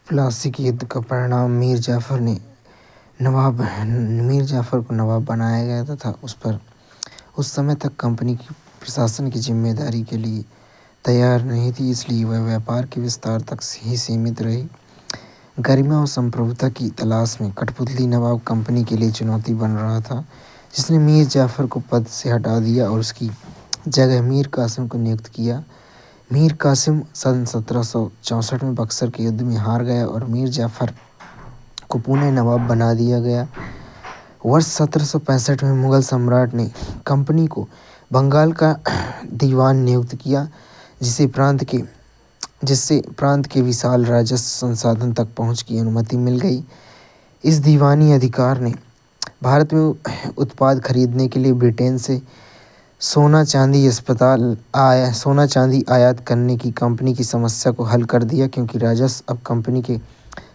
प्लासी के युद्ध का परिणाम मीर जाफर को नवाब बनाया गया तथा उस पर उस समय तक कंपनी की प्रशासन की जिम्मेदारी के लिए तैयार नहीं थी, इसलिए वह व्यापार के विस्तार तक ही सीमित रही। गरिमा और संप्रभुता की तलाश में कठपुतली नवाब कंपनी के लिए चुनौती बन रहा था, जिसने मीर जाफर को पद से हटा दिया और उसकी जगह मीर कासिम को नियुक्त किया। मीर कासिम सन 1764 में बक्सर के युद्ध में हार गया और मीर जाफर को पुनः नवाब बना दिया गया। वर्ष 1765 में मुगल सम्राट ने कंपनी को बंगाल का दीवान नियुक्त किया, जिससे प्रांत के विशाल राजस्व संसाधन तक पहुंच की अनुमति मिल गई। इस दीवानी अधिकार ने भारत में उत्पाद खरीदने के लिए ब्रिटेन से सोना चांदी आयात करने की कंपनी की समस्या को हल कर दिया, क्योंकि राजस्व अब कंपनी के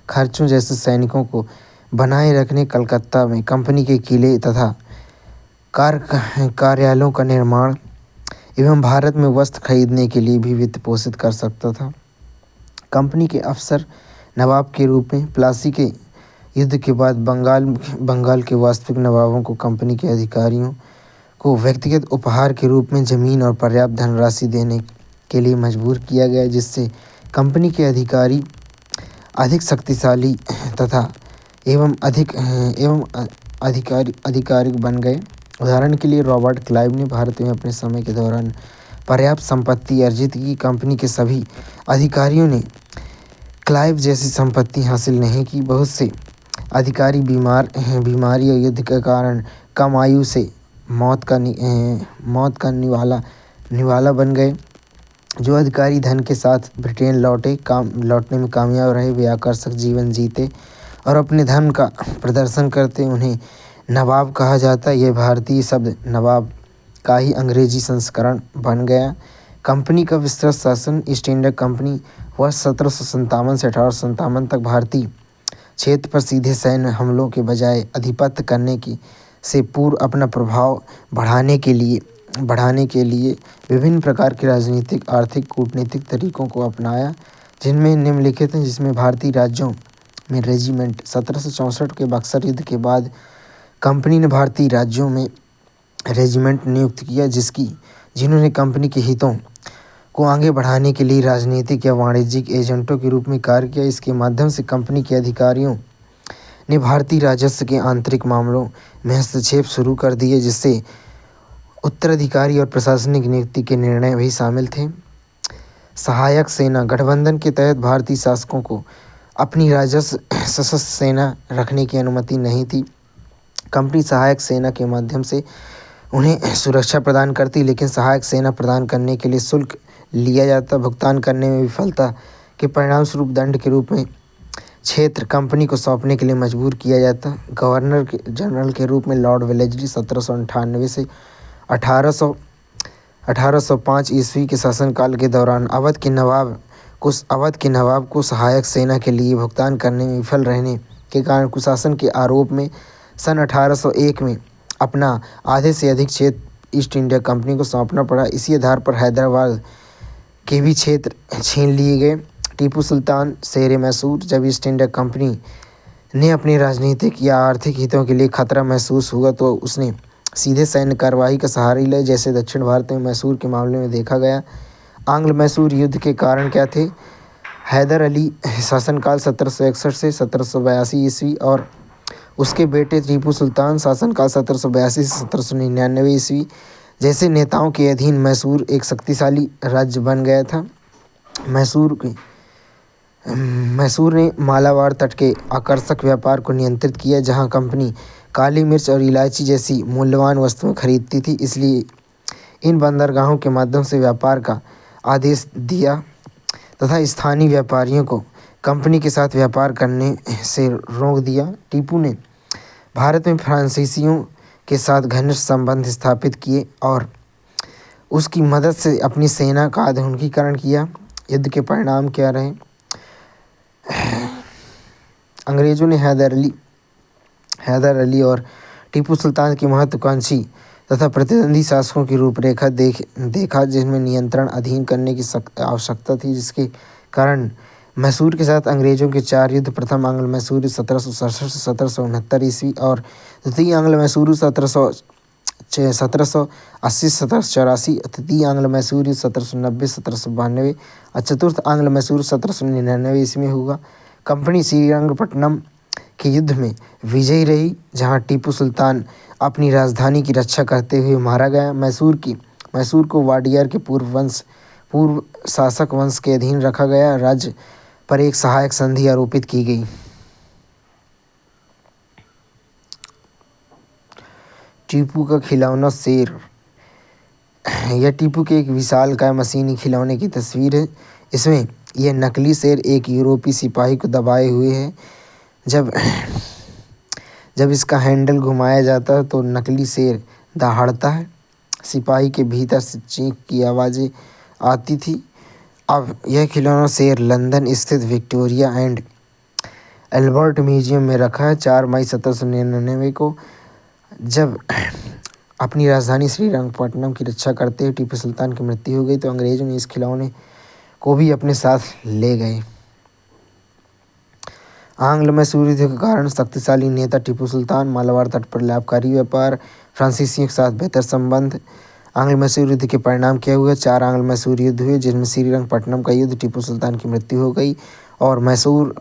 खर्चों जैसे सैनिकों को बनाए रखने, कलकत्ता में कंपनी के किले तथा कार्यालयों का निर्माण एवं भारत में वस्त्र खरीदने के लिए भी वित्त पोषित कर सकता था। कंपनी के अफसर नवाब के रूप में प्लासी के युद्ध के बाद बंगाल के वास्तविक नवाबों को कंपनी के अधिकारियों को व्यक्तिगत उपहार के रूप में जमीन और पर्याप्त धनराशि देने के लिए मजबूर किया गया, जिससे कंपनी के अधिकारी अधिक शक्तिशाली तथा आधिकारिक बन गए। उदाहरण के लिए रॉबर्ट क्लाइव ने भारत में अपने समय के दौरान पर्याप्त संपत्ति अर्जित की। कंपनी के सभी अधिकारियों ने क्लाइव जैसी संपत्ति हासिल नहीं की। बहुत से अधिकारी बीमारी और युद्ध के कारण कम आयु से मौत का निवाला बन गए। जो अधिकारी धन के साथ ब्रिटेन लौटने में कामयाब रहे, वे आकर्षक जीवन जीते और अपने धन का प्रदर्शन करते। उन्हें नवाब कहा जाता। यह भारतीय शब्द नवाब का ही अंग्रेजी संस्करण बन गया। कंपनी का विस्तृत शासन। ईस्ट इंडिया कंपनी वर्ष 1757 से 1857 तक भारतीय क्षेत्र पर सीधे सैन्य हमलों के बजाय आधिपत्य करने से पूर्व अपना प्रभाव बढ़ाने के लिए विभिन्न प्रकार के राजनीतिक, आर्थिक, कूटनीतिक तरीकों को अपनाया, जिनमें निम्नलिखित हैं। जिसमें भारतीय राज्यों में रेजिमेंट। 1764 के बक्सर युद्ध के बाद कंपनी ने भारतीय राज्यों में रेजिमेंट नियुक्त किया, जिन्होंने कंपनी के हितों को आगे बढ़ाने के लिए राजनीतिक या वाणिज्यिक एजेंटों के रूप में कार्य किया। इसके माध्यम से कंपनी के अधिकारियों ने भारतीय राजस्व के आंतरिक मामलों में हस्तक्षेप शुरू कर दिए, जिससे उत्तराधिकारी और प्रशासनिक नियुक्ति के निर्णय भी शामिल थे। सहायक सेना। गठबंधन के तहत भारतीय शासकों को अपनी राजस्व सशस्त्र सेना रखने की अनुमति नहीं थी। कंपनी सहायक सेना के माध्यम से उन्हें सुरक्षा प्रदान करती, लेकिन सहायक सेना प्रदान करने के लिए शुल्क लिया जाता। भुगतान करने में विफलता के परिणामस्वरूप दंड के रूप में क्षेत्र कंपनी को सौंपने के लिए मजबूर किया जाता। गवर्नर जनरल के रूप में लॉर्ड वेलेस्ली 1798 से 1805 ईस्वी के शासनकाल के दौरान अवध के नवाब को सहायक सेना के लिए भुगतान करने में विफल रहने के कारण कुशासन के आरोप में सन 1801 में अपना आधे से अधिक क्षेत्र ईस्ट इंडिया कंपनी को सौंपना पड़ा। इसी आधार पर हैदराबाद के भी क्षेत्र छीन लिए गए। टीपू सुल्तान शेर मैसूर। जब ईस्ट इंडिया कंपनी ने अपने राजनीतिक या आर्थिक हितों के लिए खतरा महसूस हुआ तो उसने सीधे सैन्य कार्रवाई का सहारा लिया, जैसे दक्षिण भारत में मैसूर के मामले में देखा गया। आंग्ल मैसूर युद्ध के कारण क्या थे? हैदर अली शासनकाल 1761 से 1782 ईस्वी और उसके बेटे टीपू सुल्तान शासनकाल 1782 से 1799 ईस्वी जैसे नेताओं के अधीन मैसूर एक शक्तिशाली राज्य बन गया था। मैसूर ने मालाबार तट के आकर्षक व्यापार को नियंत्रित किया, जहां कंपनी काली मिर्च और इलायची जैसी मूल्यवान वस्तुएं खरीदती थी। इसलिए इन बंदरगाहों के माध्यम से व्यापार का आदेश दिया तथा स्थानीय व्यापारियों को कंपनी के साथ व्यापार करने से रोक दिया। टीपू ने भारत में फ्रांसीसियों के साथ घनिष्ठ संबंध स्थापित किए और उसकी मदद से अपनी सेना का आधुनिकीकरण किया। युद्ध के परिणाम क्या रहे? अंग्रेजों ने हैदर अली और टीपू सुल्तान की महत्वाकांक्षी तथा प्रतिद्वंदी शासकों की रूपरेखा देखा, जिनमें नियंत्रण अधीन करने की आवश्यकता थी, जिसके कारण मैसूर के साथ अंग्रेजों के 4 युद्ध, प्रथम आंग्ल मैसूर 1767 से 1769 ईस्वी और द्वितीय आंग्ल मैसूर 1780 से 1784, तृतीय आंग्ल मैसूर 1790 से 1792 और चतुर्थ आंग्ल मैसूर 1799 ईस्वी में हुआ। कंपनी श्रीरंगपट्टनम के युद्ध में विजयी रही, जहां टीपू सुल्तान अपनी राजधानी की रक्षा करते हुए मारा गया। मैसूर को वाडियार के पूर्व शासक वंश के अधीन रखा गया। राज्य पर एक सहायक संधि आरोपित की गई। टीपू का खिलौना शेर। यह टीपू के एक विशालकाय मशीनी खिलौने की तस्वीर है। इसमें यह नकली शेर एक यूरोपीय सिपाही को दबाए हुए है। जब इसका हैंडल घुमाया जाता है तो नकली शेर दहाड़ता है। सिपाही के भीतर से चीख की आवाज़ें आती थी। अब यह खिलौना शेर लंदन स्थित विक्टोरिया एंड एल्बर्ट म्यूजियम में रखा है। 4 मई 1799 को जब अपनी राजधानी श्रीरंगपट्टनम की रक्षा करते हुए टीपू सुल्तान की मृत्यु हो गई तो अंग्रेजों ने इस खिलौने को भी अपने साथ ले गए। आंग्ल मैसूर युद्ध के कारण शक्तिशाली नेता टीपू सुल्तान, मालाबार तट पर लाभकारी व्यापार, फ्रांसीसियों के साथ बेहतर संबंध। आंग्ल मैसूर युद्ध के परिणाम क्या हुए? 4 आंग्ल मैसूर युद्ध हुए, जिनमें श्रीरंगपट्टनम का युद्ध, टीपू सुल्तान की मृत्यु हो गई और मैसूर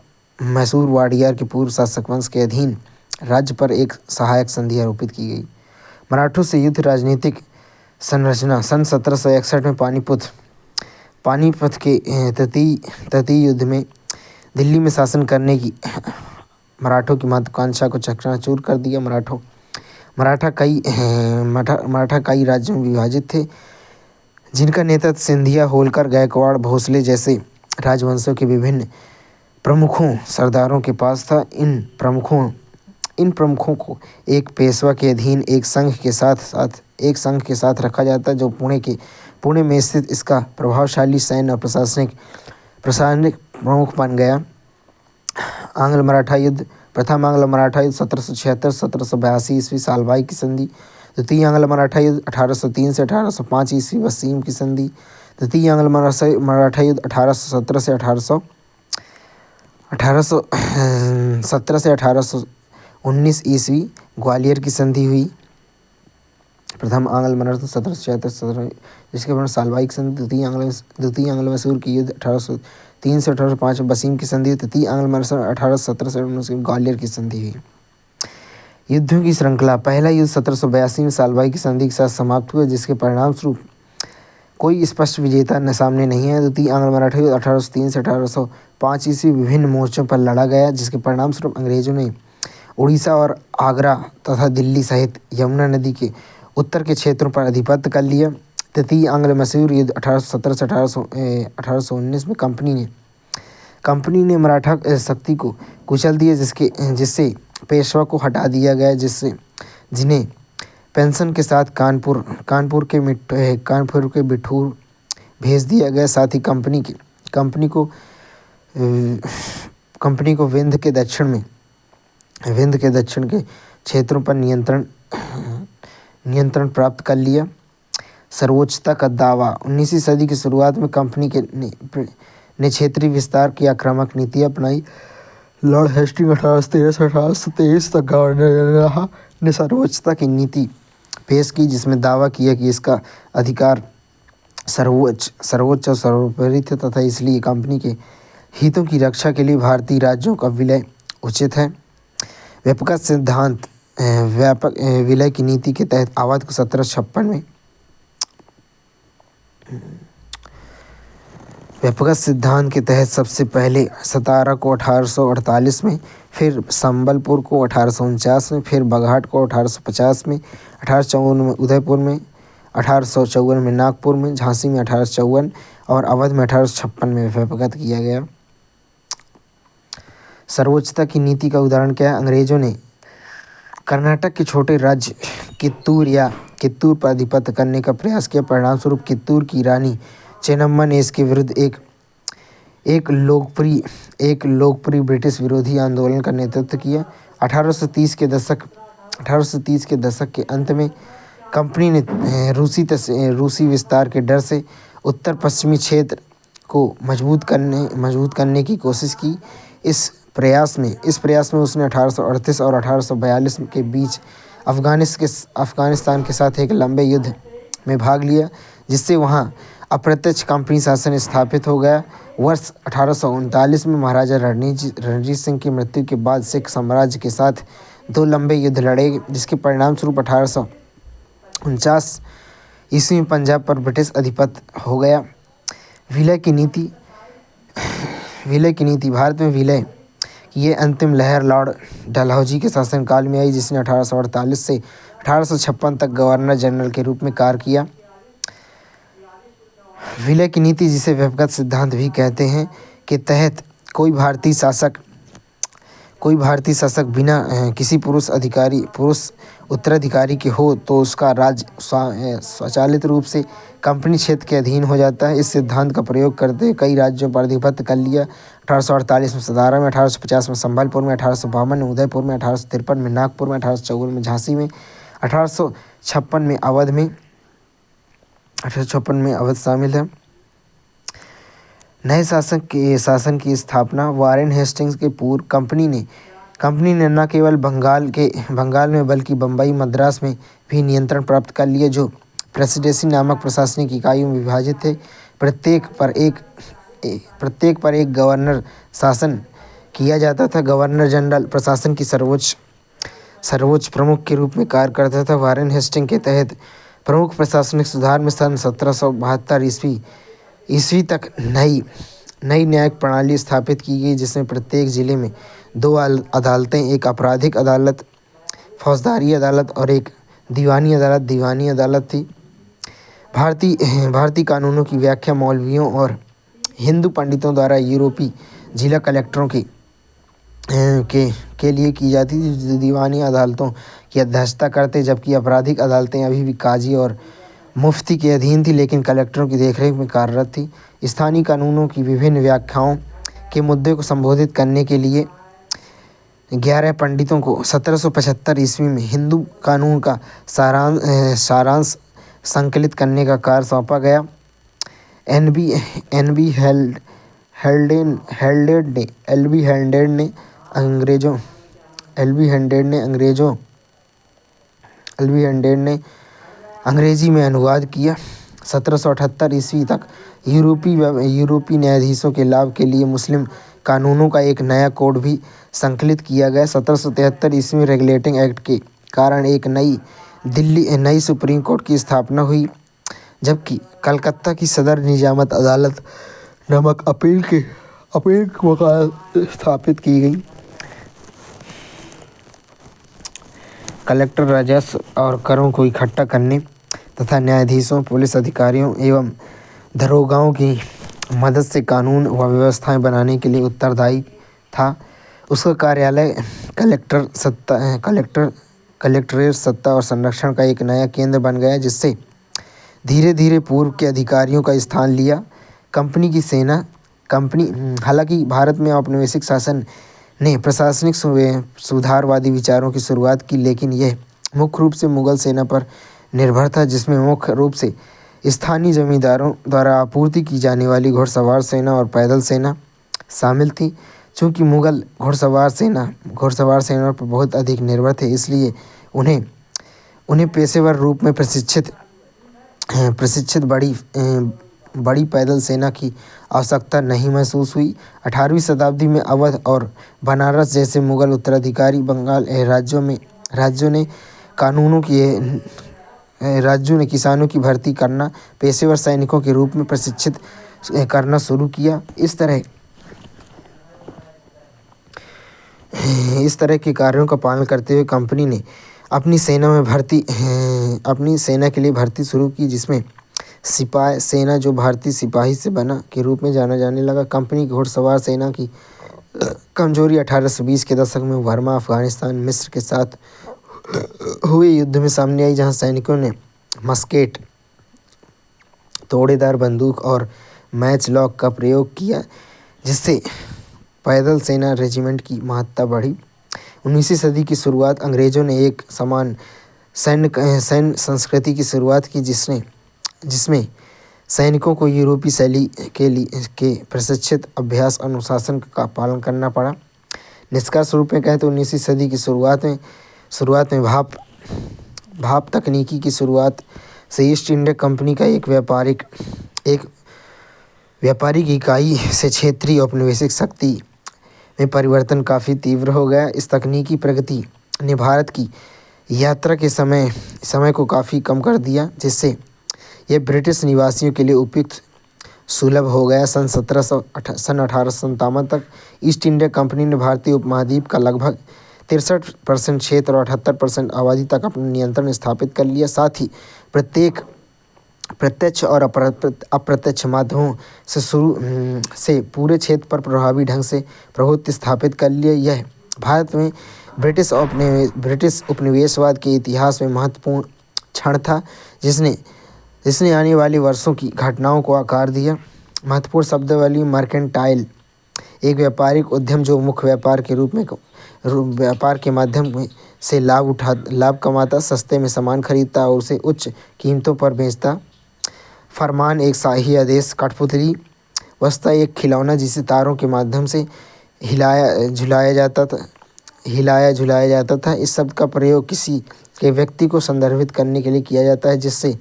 वाडियार के पूर्व शासक वंश के अधीन राज्य पर एक सहायक संधि आरोपित की गई। मराठों से युद्ध। राजनीतिक संरचना। सन 1761 में पानीपत के तटीय युद्ध में दिल्ली में शासन करने की मराठों की महत्वाकांक्षा को चकनाचूर कर दिया। मराठा कई राज्यों में विभाजित थे, जिनका नेतृत्व सिंधिया, होलकर, गायकवाड़, भोसले जैसे राजवंशों के विभिन्न प्रमुखों सरदारों के पास था। इन प्रमुखों को एक पेशवा के अधीन एक संघ के साथ रखा जाता, जो पुणे में स्थित इसका प्रभावशाली सैन्य और प्रशासनिक प्रमुख बन गया। आंग्ल मराठा युद्ध। प्रथम आंग्ल मराठा युद्ध 1776-1782 ईस्वी, सालबाई की संधि। द्वितीय आंग्ल मराठा युद्ध 1803 से 1805 ईस्वी, वसीम की संधि। तृतीय आंग्ल मराठा युद्ध 1817 से 1819 ईस्वी, ग्वालियर की संधि हुई। प्रथम आंग्ल मराठा 1776 जिसके बाद सालबाई की संधि। द्वितीय आंग्ल मैसूर की युद्ध 1803 से 1805, वसीम की संधि। तृतीय आंग्ल मराठा 1817 से 19 ग्वालियर की संधि हुई। युद्धों की श्रृंखला। पहला युद्ध 1782 में सालबाई की संधि के साथ समाप्त हुआ, जिसके परिणाम स्वरूप कोई स्पष्ट विजेता सामने नहीं है। द्वितीय आंग्ल मराठा युद्ध 1803 से 1805 ईस्वी विभिन्न मोर्चों पर लड़ा गया, जिसके परिणाम स्वरूप अंग्रेजों ने उड़ीसा और आगरा तथा दिल्ली सहित यमुना नदी के उत्तर के क्षेत्रों पर आधिपत्य कर लिया। तृतीय आंग्ल मैसूर युद्ध 1817 से 1819 में कंपनी ने मराठा शक्ति को कुचल दिया, जिससे पेशवा को हटा दिया गया, जिन्हें पेंशन के साथ कानपुर के बिठूर भेज दिया गया। साथ ही कंपनी को विंध्य के दक्षिण के क्षेत्रों पर नियंत्रण प्राप्त कर लिया। सर्वोच्चता का दावा। 19वीं सदी की शुरुआत में कंपनी ने क्षेत्रीय विस्तार की आक्रामक नीति अपनाई। लॉर्ड हेस्टिंग्स 1813 से 1823 तक गवर्नर ने सर्वोच्चता की नीति पेश की, जिसमें दावा किया कि इसका अधिकार सर्वोच्च और सर्वोपरि थे तथा इसलिए कंपनी के हितों की रक्षा के लिए भारतीय राज्यों का विलय उचित है। व्यापक विलय की नीति के तहत अवध को 1756 में, व्यापक सिद्धांत के तहत सबसे पहले सतारा को 1848 में, फिर संबलपुर को 1849 में, फिर बघाट को 1850 में, 1854 में उदयपुर में, 1854 में नागपुर में, झांसी में 1854 और अवध में 1856 में व्यापक किया गया। सर्वोच्चता की नीति का उदाहरण क्या है? अंग्रेजों ने कर्नाटक के छोटे राज्य कित्तूर पर आधिपत्य करने का प्रयास किया। परिणाम स्वरूप कित्तूर की रानी चेन्नम्मा ने इसके विरुद्ध एक लोकप्रिय ब्रिटिश विरोधी आंदोलन का नेतृत्व किया। 1830 के दशक के अंत में कंपनी ने रूसी विस्तार के डर से उत्तर पश्चिमी क्षेत्र को मजबूत करने की कोशिश की। इस प्रयास में उसने 1838 और 1842 के बीच अफ़गानिस्तान के साथ एक लंबे युद्ध में भाग लिया, जिससे वहाँ अप्रत्यक्ष कंपनी शासन स्थापित हो गया। वर्ष 1839 में महाराजा रणजीत सिंह की मृत्यु के बाद सिख साम्राज्य के साथ 2 लंबे युद्ध लड़े, जिसके परिणामस्वरूप 1849 ईस्वी में पंजाब पर ब्रिटिश आधिपत्य हो गया। विलय की नीति भारत में विलय की ये अंतिम लहर लॉर्ड डलहौजी के शासनकाल में आई, जिसने 1848 से 1856 तक गवर्नर जनरल के रूप में कार्य किया। विलय की नीति, जिसे व्यक्तिगत सिद्धांत भी कहते हैं, के तहत कोई भारतीय शासक बिना किसी पुरुष उत्तराधिकारी के हो तो उसका राज्य स्वचालित रूप से कंपनी क्षेत्र के अधीन हो जाता है। इस सिद्धांत का प्रयोग करते कई राज्यों पर आधिपत्य कर लिया। 1848 में सतारा में, 1850 में संबलपुर में, 1852 में उदयपुर में, 1853 में नागपुर में, 1854 में झांसी में, 1856 में अवध में, 1856 में अवध शामिल है। नए शासन की स्थापना वारेन हेस्टिंग्स के पूर्व कंपनी ने न केवल बंगाल में बल्कि बम्बई मद्रास में भी नियंत्रण प्राप्त कर लिया, जो प्रेसिडेंसी नामक प्रशासनिक इकाइयों में विभाजित थे। प्रत्येक पर एक गवर्नर शासन किया जाता था। गवर्नर जनरल प्रशासन की सर्वोच्च प्रमुख के रूप में कार्य करता था। वारेन हेस्टिंग के तहत प्रमुख प्रशासनिक सुधार में सन 1772 ईस्वी तक नई न्यायिक प्रणाली स्थापित की गई, जिसमें प्रत्येक जिले में 2 अदालतें, एक आपराधिक अदालत फौजदारी अदालत और एक दीवानी अदालत थी। भारतीय कानूनों की व्याख्या मौलवियों और हिंदू पंडितों द्वारा यूरोपीय जिला कलेक्टरों के लिए की जाती थी, जो दीवानी अदालतों की अध्यक्षता करते, जबकि आपराधिक अदालतें अभी भी काजी और मुफ्ती के अधीन थी, लेकिन कलेक्टरों की देखरेख में कार्यरत थी। स्थानीय कानूनों की विभिन्न व्याख्याओं के मुद्दे को संबोधित करने के लिए 11 पंडितों को 1775 ईस्वी में हिंदू कानून का सारांश संकलित करने का कार्य सौंपा गया। एल बी हंड्रेड ने अंग्रेजी में अनुवाद किया। 1778 ईस्वी तक यूरोपीय न्यायाधीशों के लाभ के लिए मुस्लिम कानूनों का एक नया कोड भी संकलित किया गया। 1773 ईस्वी में रेगुलेटिंग एक्ट के कारण एक नई सुप्रीम कोर्ट की स्थापना हुई, जबकि कलकत्ता की सदर निजामत अदालत नामक अपील की वकालत स्थापित की गई। कलेक्टर राजस्व और करों को इकट्ठा करने तथा न्यायाधीशों, पुलिस अधिकारियों एवं दरोगाओं की मदद से कानून व व्यवस्थाएं बनाने के लिए उत्तरदायी था। उसका कार्यालय कलेक्टरेट सत्ता और संरक्षण का एक नया केंद्र बन गया, जिससे धीरे धीरे पूर्व के अधिकारियों का स्थान लिया। हालांकि भारत में औपनिवेशिक शासन ने प्रशासनिक सुधारवादी विचारों की शुरुआत की, लेकिन यह मुख्य रूप से मुगल सेना पर निर्भर था, जिसमें मुख्य रूप से स्थानीय जमींदारों द्वारा आपूर्ति की जाने वाली घुड़सवार सेना और पैदल सेना शामिल थी। चूँकि मुगल घुड़सवार सेना पर बहुत अधिक निर्भर थे, इसलिए उन्हें पेशेवर रूप में प्रशिक्षित बड़ी पैदल सेना की आवश्यकता नहीं महसूस हुई। 18वीं शताब्दी में अवध और बनारस जैसे मुगल उत्तराधिकारी बंगाल राज्यों ने किसानों की भर्ती करना, पेशेवर सैनिकों के रूप में प्रशिक्षित करना शुरू किया। इस तरह के कार्यों का पालन करते हुए कंपनी ने अपनी सेना के लिए भर्ती शुरू की, जिसमें सिपाही सेना, जो भारतीय सिपाही से बना के रूप में जाना जाने लगा। कंपनी की घुड़सवार सेना की कमजोरी 1820 के दशक में बर्मा, अफगानिस्तान, मिस्र के साथ हुए युद्ध में सामने आई, जहां सैनिकों ने मस्केट, तोड़ेदार बंदूक और मैचलॉक का प्रयोग किया, जिससे पैदल सेना रेजिमेंट की महत्ता बढ़ी। 19वीं सदी की शुरुआत अंग्रेजों ने एक समान सैन्य संस्कृति की शुरुआत की, जिसमें सैनिकों को यूरोपीय शैली के प्रशिक्षित अभ्यास अनुशासन का पालन करना पड़ा। निष्कर्ष रूप में कहें तो 19वीं सदी की शुरुआत में भाप तकनीकी की शुरुआत से ईस्ट इंडिया कंपनी का एक व्यापारिक इकाई से क्षेत्रीय औपनिवेशिक शक्ति में परिवर्तन काफ़ी तीव्र हो गया। इस तकनीकी प्रगति ने भारत की यात्रा के समय को काफ़ी कम कर दिया, जिससे यह ब्रिटिश निवासियों के लिए उपयुक्त सुलभ हो गया। सन 1857 तक ईस्ट इंडिया कंपनी ने भारतीय उपमहाद्वीप का लगभग 63% क्षेत्र और 78% आबादी तक अपना नियंत्रण स्थापित कर लिया। साथ ही प्रत्यक्ष और अप्रत्यक्ष माध्यमों से पूरे क्षेत्र पर प्रभावी ढंग से प्रभुत्व स्थापित कर लिया। यह भारत में ब्रिटिश उपनिवेशवाद के इतिहास में महत्वपूर्ण क्षण था, जिसने आने वाले वर्षों की घटनाओं को आकार दिया। महत्वपूर्ण शब्दावली: मर्केंटाइल, एक व्यापारिक उद्यम जो मुख्य व्यापार के माध्यम से लाभ कमाता, सस्ते में सामान खरीदता और उसे उच्च कीमतों पर बेचता। फरमान, एक शाही आदेश। कठपुतली, वस्तुतः एक खिलौना जिसे तारों के माध्यम से हिलाया झुलाया जाता था। इस शब्द का प्रयोग किसी के व्यक्ति को संदर्भित करने के लिए किया जाता है जिससे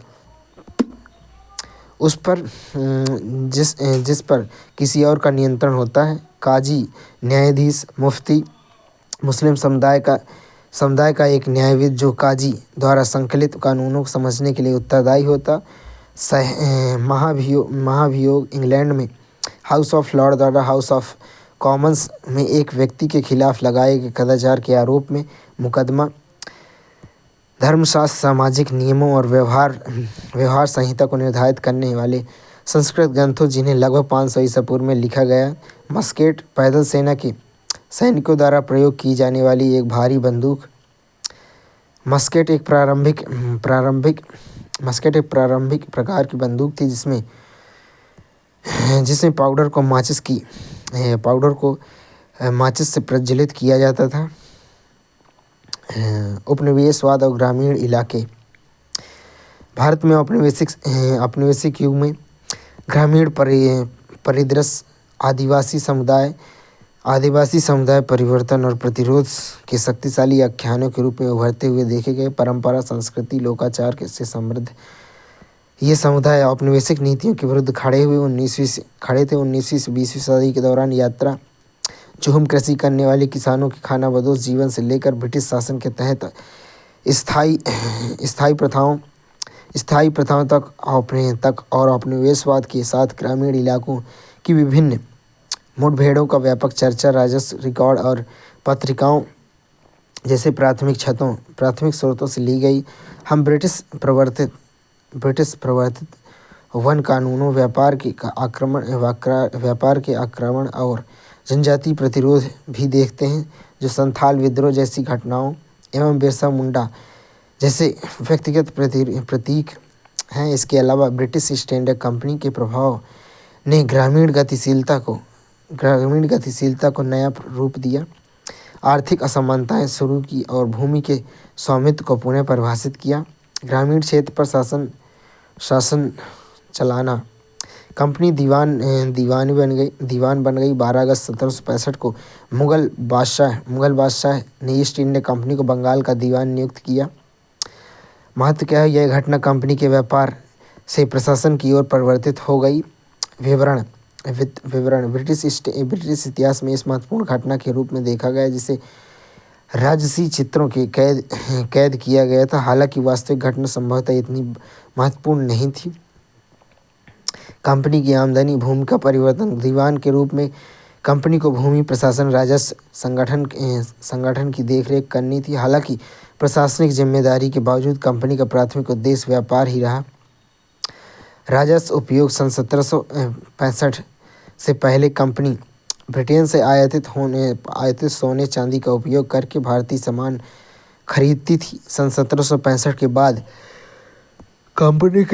जिस पर किसी और का नियंत्रण होता है। काजी, न्यायाधीश। मुफ्ती, मुस्लिम समुदाय का एक न्यायविद जो काजी द्वारा संकलित कानूनों को समझने के लिए उत्तरदायी होता। महाभियोग, इंग्लैंड में हाउस ऑफ लॉर्ड द्वारा हाउस ऑफ कॉमन्स में एक व्यक्ति के खिलाफ लगाए गए कदाचार के आरोप में मुकदमा। धर्मशास्त्र, सामाजिक नियमों और व्यवहार संहिता को निर्धारित करने वाले संस्कृत ग्रंथों जिन्हें लगभग 500 ईसा पूर्व में लिखा गया। मस्केट, पैदल सेना के सैनिकों द्वारा प्रयोग की जाने वाली एक भारी बंदूक। मस्केट एक प्रारंभिक प्रकार की बंदूक थी जिसमें पाउडर को माचिस से प्रज्वलित किया जाता था। उपनिवेशवाद और ग्रामीण इलाके। भारत में औपनिवेशिक युग में ग्रामीण परिदृश्य आदिवासी समुदाय परिवर्तन और प्रतिरोध के शक्तिशाली आख्यानों के रूप में उभरते हुए देखे गए। परंपरा, संस्कृति, लोकाचार से समृद्ध ये समुदाय औपनिवेशिक नीतियों के विरुद्ध खड़े थे। 19वीं से 20वीं सदी के दौरान यात्रा चुहम कृषि करने वाले किसानों के खानाबदोश जीवन से लेकर ब्रिटिश शासन के तहत स्थायी प्रथाओं तक और औपनिवेशवाद के साथ ग्रामीण इलाकों की विभिन्न मुठभेड़ों का व्यापक चर्चा राजस्व रिकॉर्ड और पत्रिकाओं जैसे प्राथमिक स्रोतों से ली गई। हम ब्रिटिश प्रवर्तित वन कानूनों, व्यापार के आक्रमण और जनजातीय प्रतिरोध भी देखते हैं, जो संथाल विद्रोह जैसी घटनाओं एवं बिरसा मुंडा जैसे व्यक्तिगत प्रतीक हैं। इसके अलावा ब्रिटिश ईस्ट इंडिया कंपनी के प्रभाव ने ग्रामीण गतिशीलता को नया रूप दिया, आर्थिक असमानताएं शुरू की और भूमि के स्वामित्व को पुनः परिभाषित किया। ग्रामीण क्षेत्र पर शासन चलाना। कंपनी दीवान बन गई। 12 अगस्त 1765 को मुगल बादशाह ने ईस्ट इंडिया कंपनी को बंगाल का दीवान नियुक्त किया। महत्व क्या है? यह घटना कंपनी के व्यापार से प्रशासन की ओर परिवर्तित हो गई। विवरण ब्रिटिश इतिहास में इस महत्वपूर्ण घटना के रूप में देखा गया जिसे राजसी चित्रों के कैद किया गया था। हालांकि वास्तविक घटना संभवतः इतनी महत्वपूर्ण नहीं थी। कंपनी की आमदनी, भूमि का परिवर्तन। दीवान के रूप में कंपनी को भूमि, प्रशासन, राजस्व संगठन की देखरेख करनी थी। हालांकि प्रशासनिक जिम्मेदारी के बावजूद कंपनी का प्राथमिक उद्देश्य व्यापार ही रहा। राजस्व उपयोग। सन 1765 से पहले कंपनी ब्रिटेन से आयातित सोने चांदी का उपयोग करके भारतीय सामान खरीदती थी। सन 1765 के बाद कंपनी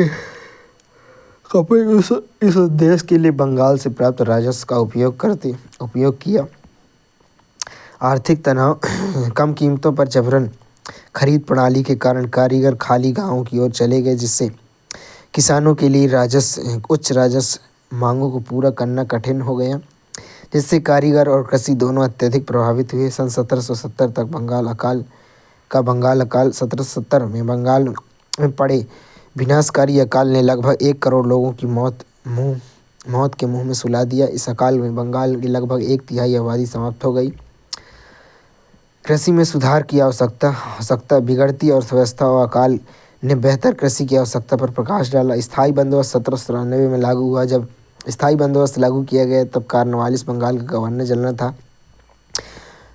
इस उद्देश्य के लिए बंगाल से प्राप्त राजस्व का उपयोग किया। आर्थिक तनाव। कम कीमतों पर जबरन खरीद प्रणाली के कारण कारीगर खाली गांवों की ओर चले गए, जिससे किसानों के लिए उच्च राजस्व मांगों को पूरा करना कठिन हो गया, जिससे कारीगर और कृषि दोनों अत्यधिक प्रभावित हुए। सन 1770 तक बंगाल अकाल 1770 में बंगाल में पड़े विनाशकारी अकाल ने लगभग 1 करोड़ लोगों की मौत के मुंह में सुला दिया। इस अकाल में बंगाल की लगभग 1/3 आबादी समाप्त हो गई। कृषि में सुधार की आवश्यकता बिगड़ती अर्थव्यवस्था और अकाल ने बेहतर कृषि की आवश्यकता पर प्रकाश डाला। स्थायी बंदोबस्त 1793 में लागू हुआ। जब स्थायी बंदोबस्त लागू किया गया तब कॉर्नवालिस बंगाल का गवर्नर जनरल था।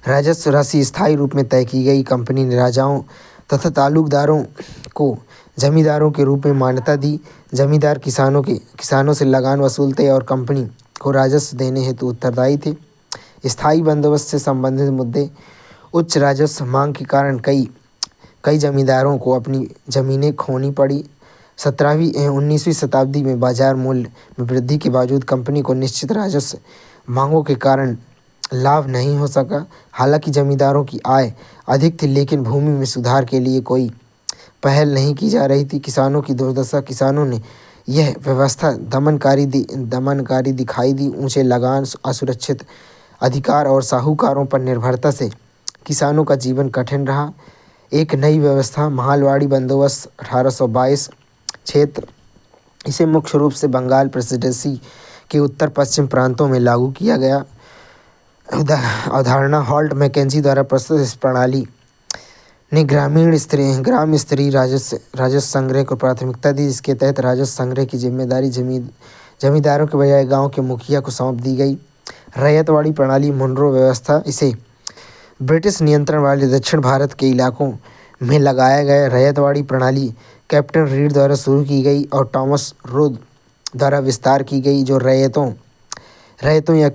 राजस्व राशि स्थायी रूप में तय की गई। कंपनी ने राजाओं तथा तालुकदारों को जमींदारों के रूप में मान्यता दी। जमींदार किसानों से लगान वसूलते और कंपनी को राजस्व देने हेतु उत्तरदायी थे। स्थायी बंदोबस्त से संबंधित मुद्दे। उच्च राजस्व मांग के कारण कई जमींदारों को अपनी जमीनें खोनी पड़ी। 19वीं शताब्दी में बाजार मूल्य में वृद्धि के बावजूद कंपनी को निश्चित राजस्व मांगों के कारण लाभ नहीं हो सका। हालांकि जमींदारों की आय अधिक थी, लेकिन भूमि में सुधार के लिए कोई पहल नहीं की जा रही थी। किसानों की दुर्दशा। किसानों ने यह व्यवस्था दमनकारी दिखाई दी। ऊंचे लगान, असुरक्षित अधिकार और साहूकारों पर निर्भरता से किसानों का जीवन कठिन रहा। एक नई व्यवस्था महालवाड़ी बंदोबस्त 1822 क्षेत्र। इसे मुख्य रूप से बंगाल प्रेसिडेंसी के उत्तर पश्चिम प्रांतों में लागू किया गया। अवधारणा हॉल्ट मैकेंजी द्वारा प्रस्तुत इस प्रणाली ने ग्राम स्तरीय राजस्व संग्रह को प्राथमिकता दी, जिसके तहत राजस्व संग्रह की जिम्मेदारी जमींदारों के बजाय गांव के मुखिया को सौंप दी गई। रैयतवाड़ी प्रणाली मुनरो व्यवस्था। इसे ब्रिटिश नियंत्रण वाले दक्षिण भारत के इलाकों में लगाया गया। रैयतवाड़ी प्रणाली कैप्टन रीड द्वारा शुरू की गई और टॉमस रो द्वारा विस्तार की गई, जो रैयतों या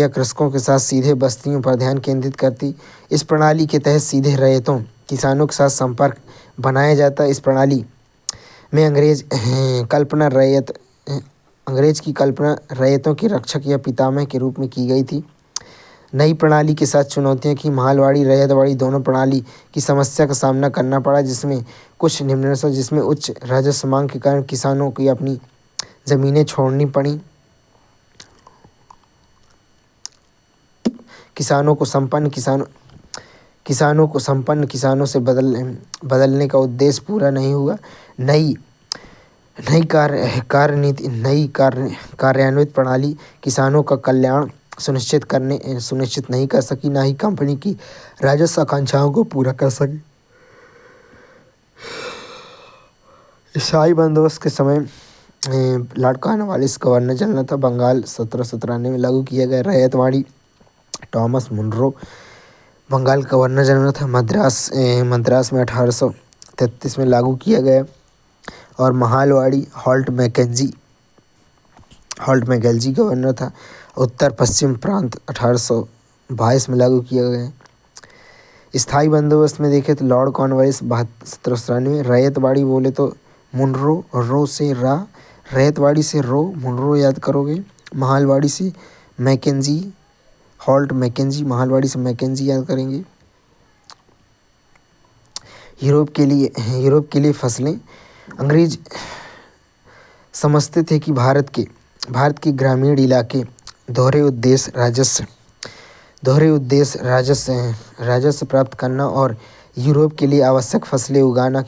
कृषकों के साथ सीधे बस्तियों पर ध्यान केंद्रित करती। इस प्रणाली के तहत सीधे किसानों के साथ संपर्क बनाया जाता। इस प्रणाली में अंग्रेज की कल्पना रैयतों के रक्षक या पितामह के रूप में की गई थी। नई प्रणाली के साथ चुनौतियां की। महालवाड़ी रैयतवाड़ी दोनों प्रणाली की समस्या का सामना करना पड़ा, जिसमें उच्च राजस्व मांग के कारण किसानों की अपनी जमीनें छोड़नी पड़ी। किसानों को संपन्न किसानों से बदलने का उद्देश्य पूरा नहीं हुआ। नई कार्यान्वित प्रणाली किसानों का कल्याण सुनिश्चित नहीं कर सकी, ना ही कंपनी की राजस्व आकांक्षाओं को पूरा कर सकी। स्थायी बंदोबस्त के समय लॉर्ड कॉर्नवालिस गवर्नर जनरल था। बंगाल 1793 में लागू किया गया। Ryotwari Thomas Munro Bengal governor general था। मद्रास में 1833 में लागू किया गया। और महालवाड़ी हॉल्ट मैकेंजी गवर्नर था। उत्तर पश्चिम प्रांत 1822 में लागू किया गया। स्थायी बंदोबस्त में देखें तो लॉर्ड कॉर्नवालिस 1793। रैयतवाड़ी बोले तो मुनरो, रो से रा, रैयतवाड़ी से रो, मुनरो याद करोगे। महालवाड़ी से मैकेंजी, हॉल्ट मैकेंजी, महालवाड़ी से मैकेंजी याद करेंगे। यूरोप के लिए फसलें। अंग्रेज समझते थे कि भारत के ग्रामीण इलाके दोहरे उद्देश्य राजस्व प्राप्त करना और यूरोप के लिए आवश्यक फसलें उगाना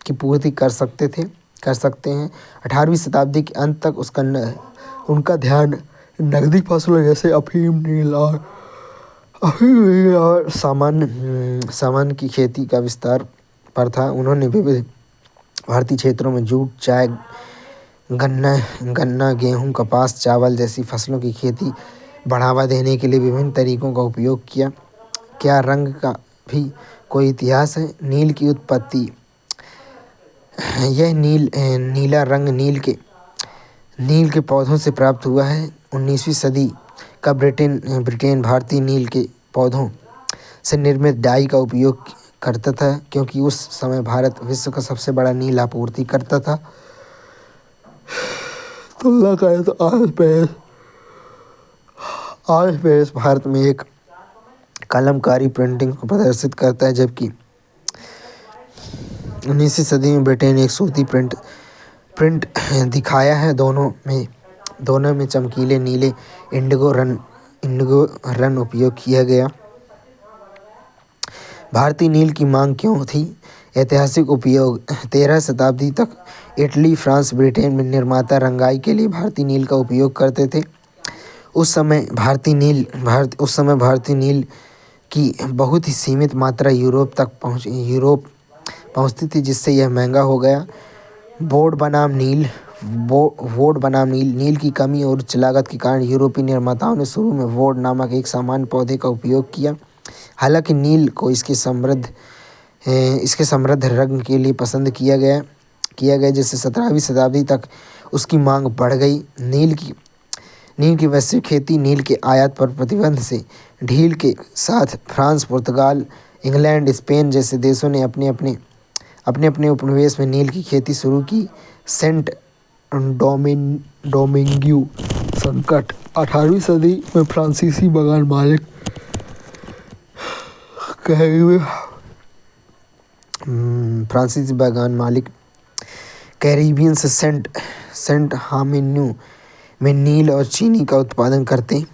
की पूर्ति कर सकते हैं। 18वीं शताब्दी के अंत तक उनका ध्यान नकदी फसलों जैसे अफीम, नील और सामान की खेती का विस्तार पर था। उन्होंने विविध भारतीय क्षेत्रों में जूट, चाय, गन्ना, गेहूं, कपास, चावल जैसी फसलों की खेती बढ़ावा देने के लिए विभिन्न तरीकों का उपयोग किया। क्या रंग का भी कोई इतिहास है? नील की उत्पत्ति। यह नीला रंग नील के पौधों से प्राप्त हुआ है। 19वीं सदी का ब्रिटेन भारतीय नील के पौधों से निर्मित डाई का उपयोग करता था, क्योंकि उस समय भारत विश्व का सबसे बड़ा नील आपूर्ति करता था। तुलना करें तो आर्ट पेरिस भारत में एक कलमकारी प्रिंटिंग को प्रदर्शित करता है, जबकि 19वीं सदी में ब्रिटेन एक सूती प्रिंट प्रिंट दिखाया है। दोनों में चमकीले नीले इंडिगो रंग उपयोग किया गया। भारतीय नील की मांग क्यों थी? ऐतिहासिक उपयोग 13 शताब्दी तक इटली, फ्रांस, ब्रिटेन में निर्माता रंगाई के लिए भारतीय नील का उपयोग करते थे। उस समय भारतीय नील की बहुत ही सीमित मात्रा यूरोप पहुंचती थी, जिससे यह महंगा हो गया। वोड बनाम नील की कमी और उच्च लागत के कारण यूरोपीय निर्माताओं ने शुरू में वोड नामक एक सामान्य पौधे का उपयोग किया। हालांकि नील को इसके समृद्ध रंग के लिए पसंद किया गया, जिससे 17वीं शताब्दी तक उसकी मांग बढ़ गई। नील की वैश्विक खेती नील के आयात पर प्रतिबंध से ढील के साथ फ्रांस, पुर्तगाल, इंग्लैंड, स्पेन जैसे देशों ने अपने अपने उपनिवेश में नील की खेती शुरू की। सेंट डोमिंग्यू संकट 18वीं सदी में फ्रांसीसी बागान मालिक कैरिबियन से सेंट हामिन्यू में नील और चीनी का उत्पादन करते।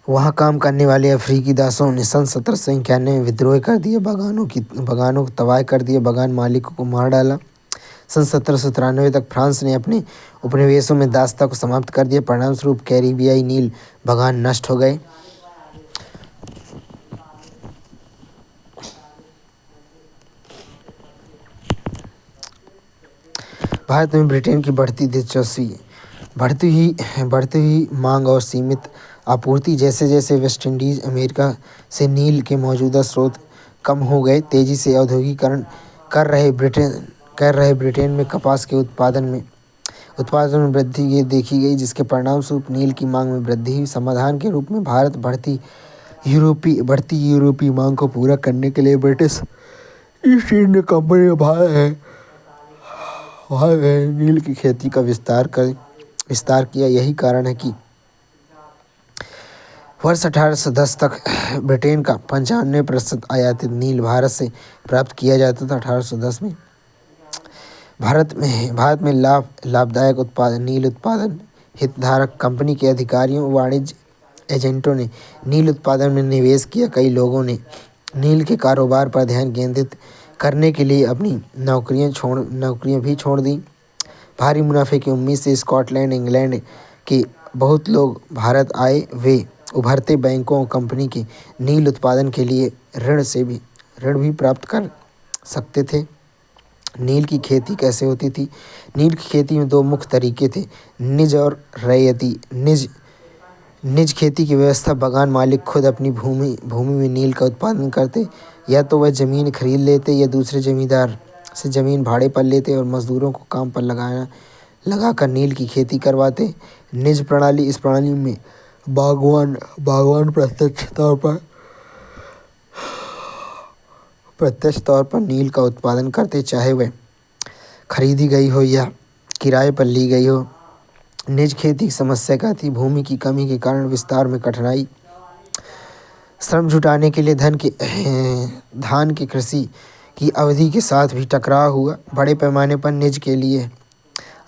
वहाँ काम करने वाले अफ्रीकी दासों ने सन 1791 में विद्रोह कर दिया, बागानों को तबाह कर दिया, बागान मालिकों को मार डाला। सन 1793 तक फ्रांस ने अपने उपनिवेशों में दासता को समाप्त कर दिया। परिणामस्वरूप कैरिबियाई नील बागान नष्ट हो गए। भारत में ब्रिटेन की बढ़ती दिलचस्पी, बढ़ती हुई मांग और सीमित आपूर्ति। जैसे जैसे वेस्ट इंडीज, अमेरिका से नील के मौजूदा स्रोत कम हो गए, तेजी से औद्योगिकरण कर रहे ब्रिटेन में कपास के उत्पादन में वृद्धि देखी गई, जिसके परिणामस्वरूप नील की मांग में वृद्धि हुई। समाधान के रूप में भारत बढ़ती यूरोपीय मांग को पूरा करने के लिए ब्रिटिश ईस्ट इंडिया कंपनी ने नील की खेती का विस्तार किया। यही कारण है कि वर्ष 1810 तक ब्रिटेन का 95% आयातित नील भारत से प्राप्त किया जाता था। 1810 में भारत में लाभदायक नील उत्पादन हितधारक कंपनी के अधिकारियों, वाणिज्य एजेंटों ने नील उत्पादन में निवेश किया। कई लोगों ने नील के कारोबार पर ध्यान केंद्रित करने के लिए अपनी नौकरियां भी छोड़ दी। भारी मुनाफे की उम्मीद से स्कॉटलैंड, इंग्लैंड के बहुत लोग भारत आए। वे उभरते बैंकों और कंपनी के नील उत्पादन के लिए ऋण भी प्राप्त कर सकते थे। नील की खेती कैसे होती थी? नील की खेती में दो मुख्य तरीके थे, निज और रैयती। निज खेती की व्यवस्था, बागान मालिक खुद अपनी भूमि में नील का उत्पादन करते। या तो वह जमीन खरीद लेते या दूसरे जमींदार से जमीन भाड़े पर लेते और मजदूरों को काम पर लगाकर नील की खेती करवाते। निज प्रणाली, इस प्रणाली में बागवान प्रत्यक्ष तौर पर नील का उत्पादन करते, चाहे वह खरीदी गई हो या किराए पर ली गई हो। निज खेती की समस्या क्या थी? भूमि की कमी के कारण विस्तार में कठिनाई, श्रम जुटाने के लिए धान की कृषि की अवधि के साथ भी टकराव हुआ। बड़े पैमाने पर निज के लिए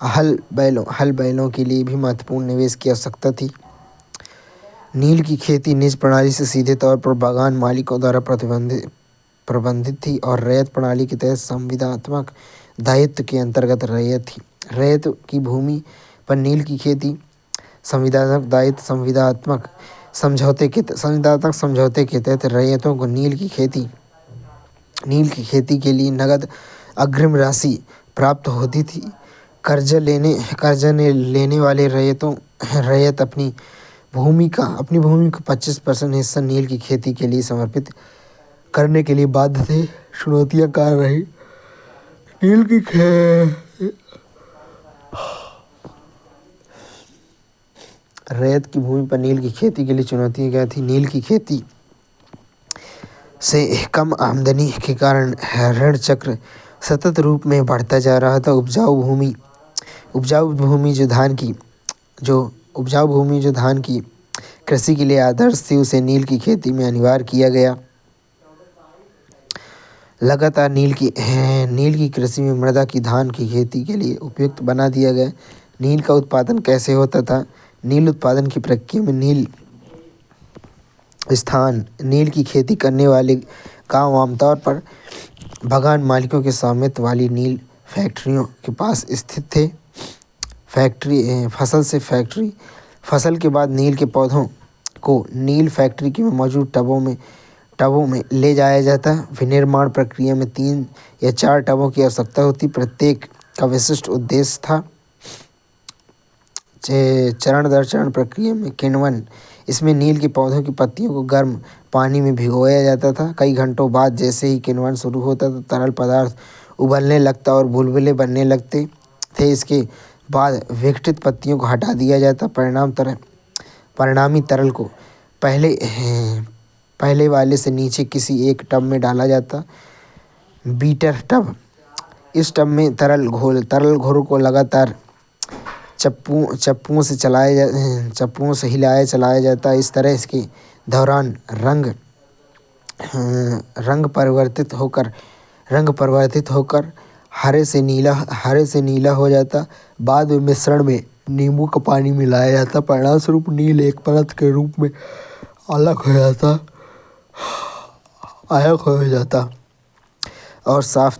हल बैलों के लिए भी महत्वपूर्ण निवेश की आवश्यकता थी। नील की खेती निज प्रणाली से सीधे तौर पर बागान मालिकों द्वारा प्रबंधित थी और रैयत प्रणाली के तहत संविदात्मक दायित्व के अंतर्गत रैयत थी। रैयत की भूमि पर नील की खेती संविदात्मक दायित्व, संविदात्मक समझौते के तहत रैयतों को नील की खेती के लिए नगद अग्रिम राशि प्राप्त होती थी। कर्जा लेने वाले रैयत अपनी भूमि का 25% हिस्सा नील की खेती के लिए समर्पित करने के लिए बाध्य थे। चुनौतियां क्या रही? रैयत की भूमि पर नील की खेती के लिए चुनौतियां क्या थी? नील की खेती से कम आमदनी के कारण ऋण चक्र सतत रूप में बढ़ता जा रहा था। उपजाऊ भूमि जो धान की कृषि के लिए आदर्श थी, उसे नील की खेती में अनिवार्य किया गया। लगातार नील की कृषि में मृदा की धान की खेती के लिए उपयुक्त बना दिया गया। नील का उत्पादन कैसे होता था? नील उत्पादन की प्रक्रिया में नील की खेती करने वाले गांव आमतौर पर बागान मालिकों के स्वामित्व वाली नील फैक्ट्रियों के पास स्थित थे। फसल के बाद नील के पौधों को नील फैक्ट्री के में मौजूद टबों में ले जाया जाता। विनिर्माण प्रक्रिया में 3 या 4 टबों की आवश्यकता होती। प्रत्येक का विशिष्ट उद्देश्य था। चरण दर चरण प्रक्रिया में किण्वन, इसमें नील के पौधों की पत्तियों को गर्म पानी में भिगोया जाता था। कई घंटों बाद जैसे ही किण्वन शुरू होता था, तरल पदार्थ उबलने लगता और बुलबुले बनने लगते थे। इसके बाद विघटित पत्तियों को हटा दिया जाता। परिणामी तरल को पहले वाले से नीचे किसी एक टब में डाला जाता। बीटर टब, इस टब में तरल घोल को लगातार चप्पुओं से हिलाया चलाया जाता। इस तरह इसके दौरान रंग परिवर्तित होकर हरे से नीला हो जाता। बाद में मिश्रण में नींबू का पानी मिलाया जाता। परिणामस्वरूप नील एक परत के रूप में अलग हो जाता और साफ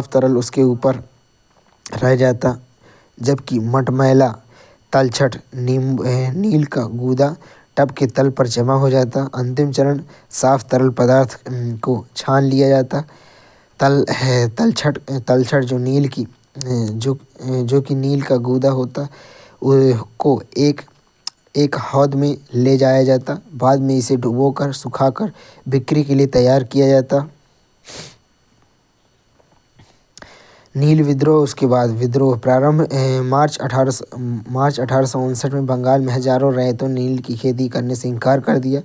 तरल उसके ऊपर रह जाता। जबकि मटमैला तलछट नील का गूदा टब के तल पर जमा हो जाता। अंतिम चरण, साफ तरल पदार्थ को छान लिया जाता। तलछट जो कि नील का गूदा होता को एक हौद में ले जाया जाता। बाद में इसे डुबोकर सुखाकर बिक्री के लिए तैयार किया जाता। नील विद्रोह, उसके बाद विद्रोह प्रारंभ। मार्च 1859 में बंगाल में हजारों रैयतों ने नील की खेती करने से इनकार कर दिया।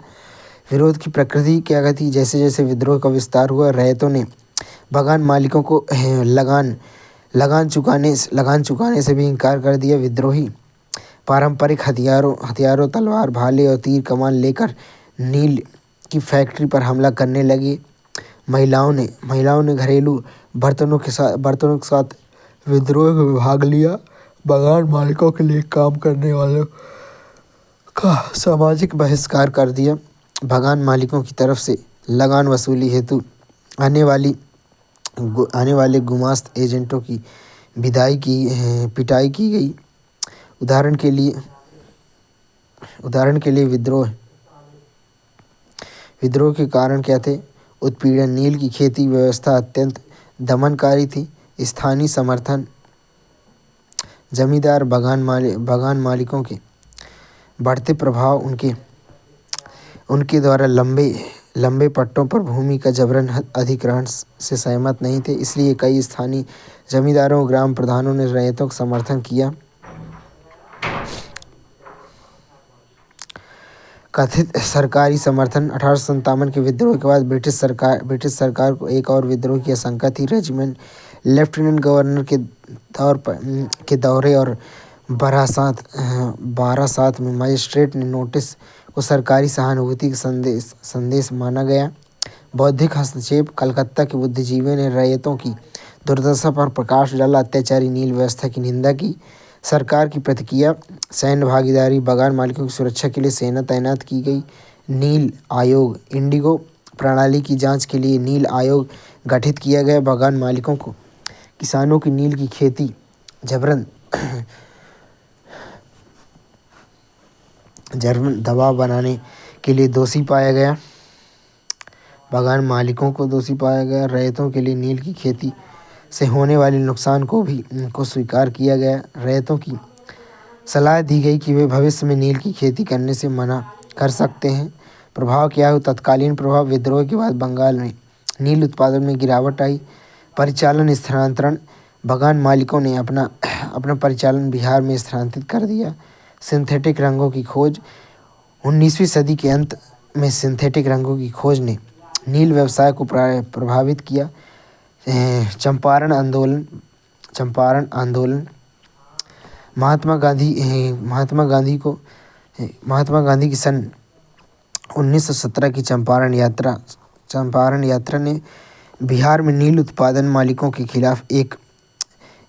विरोध की प्रकृति क्या थी? जैसे जैसे विद्रोह का विस्तार हुआ, रैयतों ने बागान मालिकों को लगान चुकाने से भी इनकार कर दिया। विद्रोही पारंपरिक हथियारों तलवार, भाले और तीर कमान लेकर नील की फैक्ट्री पर हमला करने लगे। महिलाओं ने घरेलू बर्तनों के साथ विद्रोह में भाग लिया। बागान मालिकों के लिए काम करने वालों का सामाजिक बहिष्कार कर दिया। बागान मालिकों की तरफ से लगान वसूली हेतु आने वाले गुमास्त एजेंटों की पिटाई की गई। उदाहरण के लिए विद्रोह के कारण क्या थे? उत्पीड़न, नील की खेती व्यवस्था अत्यंत दमनकारी थी। स्थानीय समर्थन, जमींदार बागान मालिकों के बढ़ते प्रभाव, उनके द्वारा लंबे पट्टों पर भूमि का जबरन अधिग्रहण से सहमत नहीं थे। इसलिए कई स्थानीय जमींदारों, ग्राम प्रधानों ने रैयतों का समर्थन किया। कथित सरकारी समर्थन, 1857 के विद्रोह के बाद ब्रिटिश सरकार को एक और विद्रोह की आशंका थी। रेजिमेंट लेफ्टिनेंट गवर्नर के दौरे और बारासात में मजिस्ट्रेट ने नोटिस को सरकारी सहानुभूति का संदेश माना गया। बौद्धिक हस्तक्षेप, कलकत्ता के बुद्धिजीवियों ने रैयतों की दुर्दशा पर प्रकाश डाला, अत्याचारी नील व्यवस्था की निंदा की। सरकार की प्रतिक्रिया, सैन्य भागीदारी, बागान मालिकों की सुरक्षा के लिए सेना तैनात की गई। नील आयोग, इंडिगो प्रणाली की जांच के लिए नील आयोग गठित किया गया। बागान मालिकों को किसानों की नील की खेती जबरन दबाव बनाने के लिए दोषी पाया गया। बागान मालिकों को दोषी पाया गया। रैयतों के लिए नील की खेती से होने वाले नुकसान को स्वीकार किया गया। रैयतों की सलाह दी गई कि वे भविष्य में नील की खेती करने से मना कर सकते हैं। प्रभाव क्या हो? तत्कालीन प्रभाव, विद्रोह के बाद बंगाल में नील उत्पादन में गिरावट आई। परिचालन स्थानांतरण, बागान मालिकों ने अपना परिचालन बिहार में स्थानांतरित कर दिया। सिंथेटिक रंगों की खोज, 19वीं सदी के अंत में सिंथेटिक रंगों की खोज ने नील व्यवसाय को प्रभावित किया। चंपारण आंदोलन, महात्मा गांधी की सन 1917 की चंपारण यात्रा ने बिहार में नील उत्पादन मालिकों के खिलाफ एक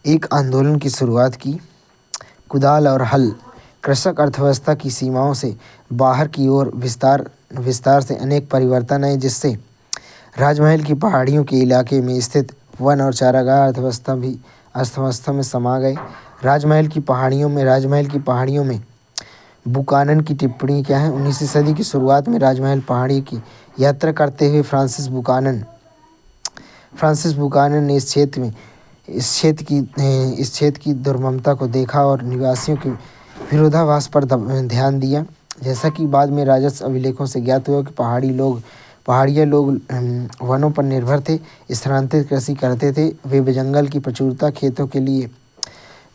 एक आंदोलन की शुरुआत की। कुदाल और हल कृषक अर्थव्यवस्था की सीमाओं से बाहर की ओर विस्तार विस्तार से अनेक परिवर्तन आए, जिससे राजमहल की पहाड़ियों के इलाके में स्थित वन और चारागाह अर्थव्यवस्था में समा गए। राजमहल की पहाड़ियों में बुकानन की टिप्पणी क्या है? 19वीं सदी की शुरुआत में राजमहल पहाड़ी की यात्रा करते हुए फ्रांसिस बुकानन ने इस क्षेत्र की दुर्गमता को देखा और निवासियों के विरोधाभास पर ध्यान दिया। जैसा कि बाद में राजस्व अभिलेखों से ज्ञात हुआ कि पहाड़िया लोग वनों पर निर्भर थे, स्थानांतरित कृषि करते थे। वे जंगल की प्रचुरता, खेतों के लिए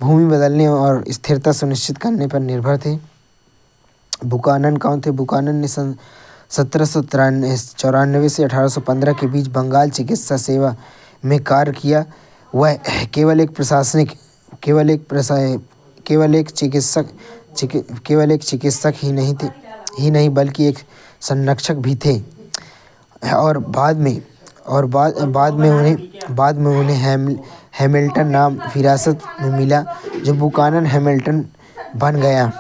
भूमि बदलने और स्थिरता सुनिश्चित करने पर निर्भर थे। बुकानन कौन थे? बुकानन ने सन 1794 से 1815 के बीच बंगाल चिकित्सा सेवा में कार्य किया। वह केवल एक चिकित्सक ही नहीं बल्कि एक संरक्षक भी थे। और बाद में उन्हें हैमिल्टन नाम विरासत में मिला, जो बुकानन हैमिल्टन बन गया।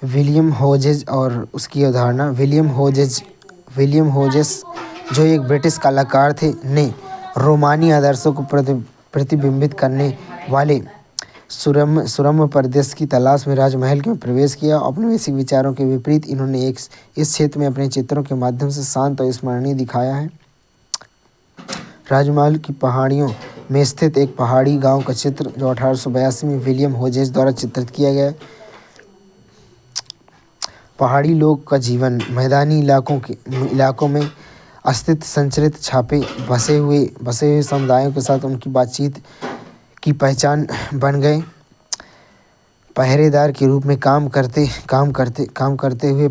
विलियम होजेस और उसकी अवधारणा। विलियम होजेस, जो एक ब्रिटिश कलाकार थे, ने रोमानी आदर्शों को प्रतिबिंबित करने वाले सुरम्य परिदृश्य की तलाश में राजमहल में प्रवेश किया। औपनिवेशिक विचारों के विपरीत इन्होंने इस क्षेत्र में अपने चित्रों के माध्यम से शांत और स्मरणीय दिखाया है। राजमहल की पहाड़ियों में स्थित एक पहाड़ी गांव का चित्र, जो 1882 में विलियम होजेस द्वारा चित्रित किया गया। पहाड़ी लोग का जीवन मैदानी इलाकों में अस्तित्व संचरित छापे बसे हुए समुदायों के साथ उनकी बातचीत की पहचान बन गए। पहरेदार के रूप में काम करते हुए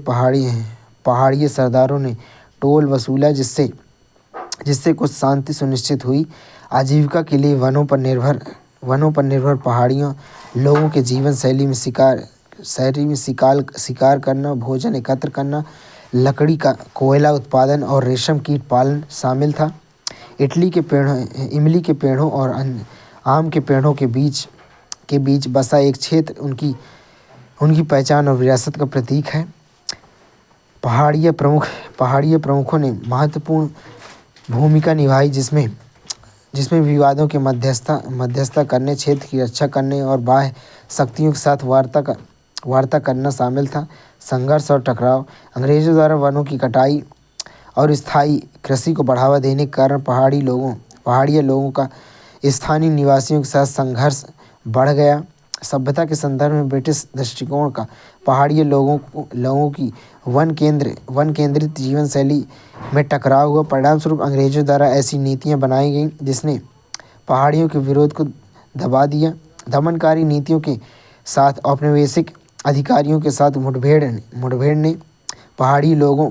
पहाड़ी सरदारों ने टोल वसूला, जिससे कुछ शांति सुनिश्चित हुई। आजीविका के लिए वनों पर निर्भर पहाड़ियों लोगों के जीवन शैली में शिकार करना, भोजन एकत्र करना, लकड़ी का कोयला उत्पादन और रेशम कीट पालन शामिल था। इमली के पेड़ों और आम के पेड़ों के बीच बसा एक क्षेत्र उनकी पहचान और विरासत का प्रतीक है। पहाड़िया प्रमुखों ने महत्वपूर्ण भूमिका निभाई, जिसमें विवादों के मध्यस्थता करने, क्षेत्र की रक्षा करने और बाह्य शक्तियों के साथ वार्ता करना शामिल था। संघर्ष और टकराव। अंग्रेजों द्वारा वनों की कटाई और स्थायी कृषि को बढ़ावा देने के कारण पहाड़िया लोगों का स्थानीय निवासियों के साथ संघर्ष बढ़ गया। सभ्यता के संदर्भ में ब्रिटिश दृष्टिकोण का पहाड़िया लोगों की वन केंद्रित जीवन शैली में टकराव हुआ। परिणामस्वरूप अंग्रेजों द्वारा ऐसी नीतियां बनाई गईं जिसने पहाड़ियों के विरोध को दबा दिया। दमनकारी नीतियों के साथ औपनिवेशिक अधिकारियों के साथ मुठभेड़ ने पहाड़िया लोगों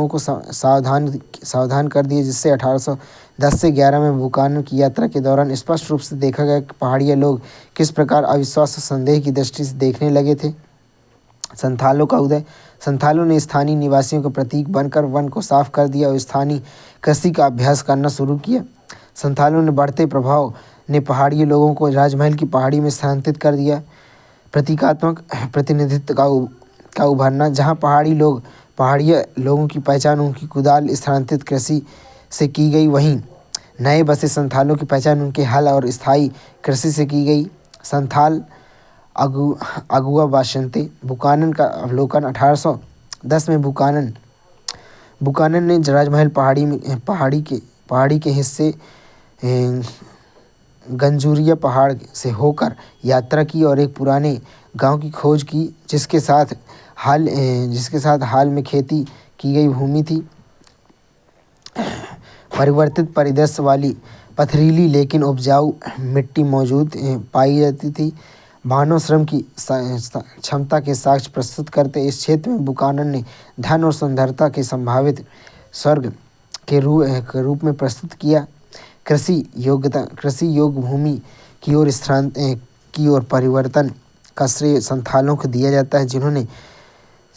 को सावधान कर दिया, जिससे 1810 से 11 में बुकानन की यात्रा के दौरान स्पष्ट रूप से देखा गया कि पहाड़िया लोग किस प्रकार अविश्वास और संदेह की दृष्टि से देखने लगे थे। संथालों का उदय। संथालों ने स्थानीय निवासियों का प्रतीक बनकर वन को साफ कर दिया और स्थानीय कृषि का अभ्यास करना शुरू किया। संथालों ने बढ़ते प्रभाव ने पहाड़िया लोगों को राजमहल की पहाड़ी में स्थानांतरित कर दिया। प्रतीकात्मक प्रतिनिधित्व का उभरना। जहाँ पहाड़िया लोगों की पहचान उनकी कुदाल स्थानांतरित कृषि से की गई, वहीं नए बसे संथालों की पहचान उनके हल और स्थायी कृषि से की गई। संथाल अगुआ बाशिंदे। बुकानन का अवलोकन। 1810 में बुकानन ने राजमहल पहाड़ी के हिस्से गंजूरिया पहाड़ से होकर यात्रा की और एक पुराने गांव की खोज की, जिसके साथ हाल में खेती की गई भूमि थी। परिवर्तित परिदृश्य वाली पथरीली लेकिन उपजाऊ मिट्टी मौजूद पाई जाती थी। मानव श्रम की क्षमता के साक्ष्य प्रस्तुत करते इस क्षेत्र में बुकानन ने धन और सुंदरता के संभावित स्वर्ग के रूप में प्रस्तुत किया। कृषि योग्य भूमि की ओर परिवर्तन। का श्रेय संथालों को दिया जाता है, जिन्होंने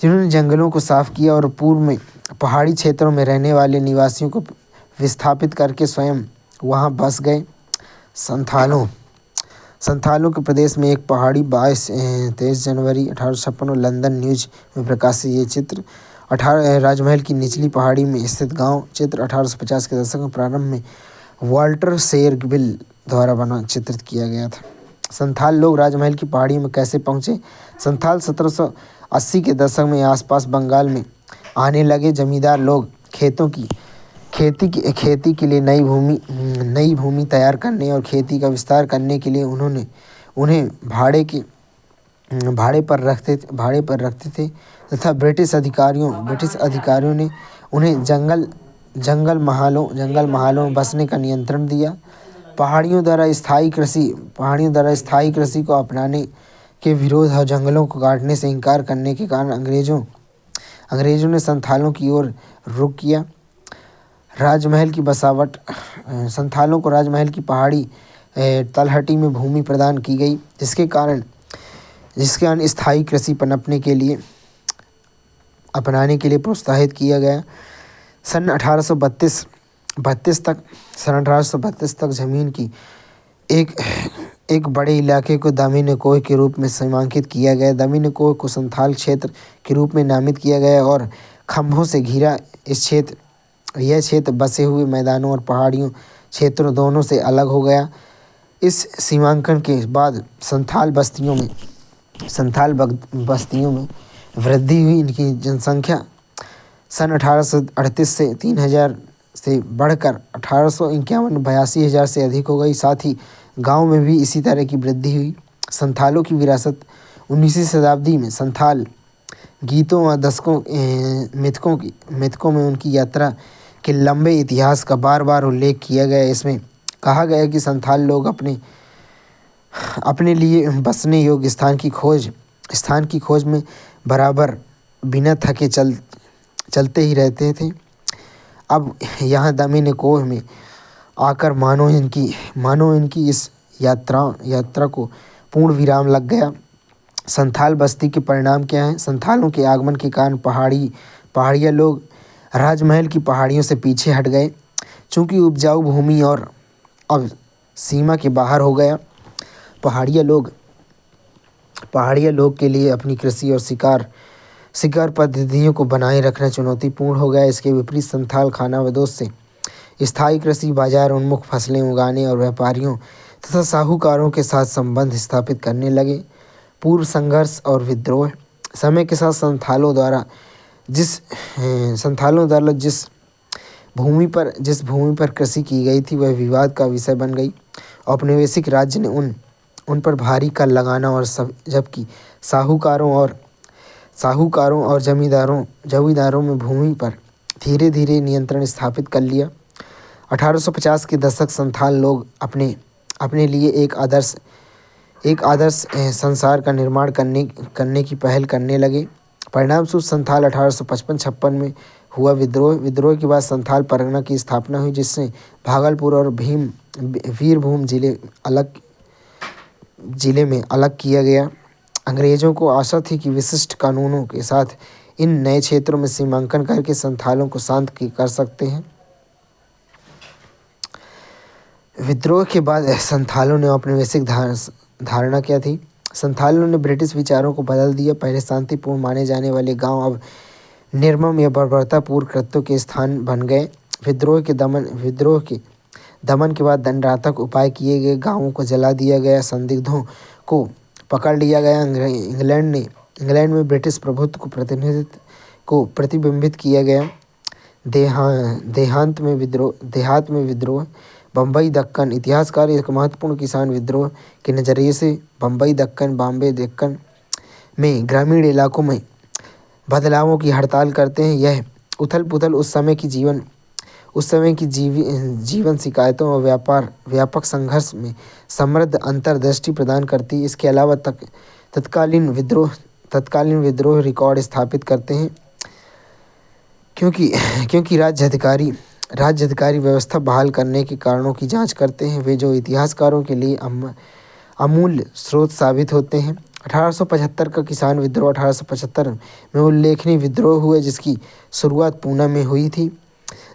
जिन्होंने जंगलों को साफ किया और पूर्व में पहाड़ी क्षेत्रों में रहने वाले निवासियों को विस्थापित करके स्वयं वहां बस गए। संथालों संथालों के प्रदेश में एक पहाड़ी 23 जनवरी 1856 और लंदन न्यूज में प्रकाशित ये चित्र 18 राजमहल की निचली पहाड़ी में स्थित गांव चित्र 1850 के दशक में प्रारंभ में वाल्टर शेरगिल द्वारा बना चित्रित किया गया था। संथाल लोग राजमहल की पहाड़ी में कैसे पहुंचे? संथाल 1780 के दशक में आसपास बंगाल में आने लगे। जमींदार लोग खेती के लिए नई भूमि तैयार करने और खेती का विस्तार करने के लिए उन्हें भाड़े पर रखते थे तथा ब्रिटिश अधिकारियों ने उन्हें जंगल महलों में बसने का नियंत्रण दिया। पहाड़ियों द्वारा स्थायी कृषि को अपनाने के विरोध और जंगलों को काटने से इनकार करने के कारण अंग्रेजों ने संथालों की ओर रुख किया। राजमहल की बसावट संथालों को राजमहल की पहाड़ी तलहटी में भूमि प्रदान की गई, जिसके कारण स्थायी कृषि अपनाने के लिए प्रोत्साहित किया गया। सन 1832 तक जमीन की एक बड़े इलाके को दमिनकोह के रूप में सीमांकित किया गया। दमिनकोह को संथाल क्षेत्र के रूप में नामित किया गया और खंभों से घिरा यह क्षेत्र बसे हुए मैदानों और पहाड़ियों क्षेत्रों दोनों से अलग हो गया। इस सीमांकन के बाद संथाल बस्तियों में वृद्धि हुई। इनकी जनसंख्या सन 1838 से 3000 से बढ़कर 1851 82,000 से अधिक हो गई। साथ ही गांव में भी इसी तरह की वृद्धि हुई। संथालों की विरासत 19वीं शताब्दी में संथाल गीतों और मिथकों में उनकी यात्रा के लंबे इतिहास का बार बार उल्लेख किया गया। इसमें कहा गया कि संथाल लोग अपने लिए बसने योग्य स्थान की खोज में बराबर बिना थके चलते ही रहते थे। अब यहाँ दमिनकोह में आकर मानो इनकी इस यात्रा को पूर्ण विराम लग गया। संथाल बस्ती के परिणाम क्या हैं? संथालों के आगमन के कारण पहाड़िया लोग राजमहल की पहाड़ियों से पीछे हट गए। चूँकि उपजाऊ भूमि और अब सीमा के बाहर हो गया, पहाड़िया लोग के लिए अपनी कृषि और शिकार पद्धतियों को बनाए रखना चुनौतीपूर्ण हो गया। इसके विपरीत संथाल खानाबदोश से स्थायी कृषि, बाजार उन्मुख फसलें उगाने और व्यापारियों तथा साहूकारों के साथ संबंध स्थापित करने लगे। पूर्व संघर्ष और विद्रोह समय के साथ संथालों द्वारा जिस भूमि पर कृषि की गई थी वह विवाद का विषय बन गई। औपनिवेशिक राज्य ने उन पर भारी कर लगाना और जबकि साहूकारों और जमींदारों में भूमि पर धीरे धीरे नियंत्रण स्थापित कर लिया। 1850 के दशक संथाल लोग अपने लिए एक आदर्श संसार का निर्माण करने की पहल करने लगे। परिणामस्वरूप संथाल 1855-56 में हुआ विद्रोह के बाद संथाल परगना की स्थापना हुई, जिससे भागलपुर और वीरभूम जिले में अलग किया गया। अंग्रेजों को आशा थी कि विशिष्ट कानूनों के साथ इन नए क्षेत्रों में सीमांकन करके संथालों को शांत कर सकते हैं। विद्रोह के बाद संथालों ने औपनिवेशिक धारणा क्या थी? संथालों ने ब्रिटिश विचारों को बदल दिया। पहले शांतिपूर्ण माने जाने वाले गांव अब निर्मम या बर्बरतापूर्ण कृत्यों के स्थान बन गए। विद्रोह के दमन के बाद दंडात्मक उपाय किए गए। गांवों को जला दिया गया। संदिग्धों को पकड़ लिया गया। इंग्लैंड में ब्रिटिश प्रभुत्व को प्रतिबिंबित किया गया। देहात में विद्रोह बम्बई दक्कन इतिहासकार एक महत्वपूर्ण किसान विद्रोह के नज़रिए से बॉम्बे दक्कन में ग्रामीण इलाकों में बदलावों की हड़ताल करते हैं। यह उथल पुथल उस समय की जीवन शिकायतों और व्यापक संघर्ष में समृद्ध अंतर्दृष्टि प्रदान करती है। इसके अलावा तत्कालीन विद्रोह रिकॉर्ड स्थापित करते हैं, क्योंकि राज्य अधिकारी व्यवस्था बहाल करने के कारणों की जांच करते हैं, वे जो इतिहासकारों के लिए अमूल्य स्रोत साबित होते हैं। 1875 का किसान विद्रोह 1875 में उल्लेखनीय विद्रोह हुए, जिसकी शुरुआत पूना में हुई थी,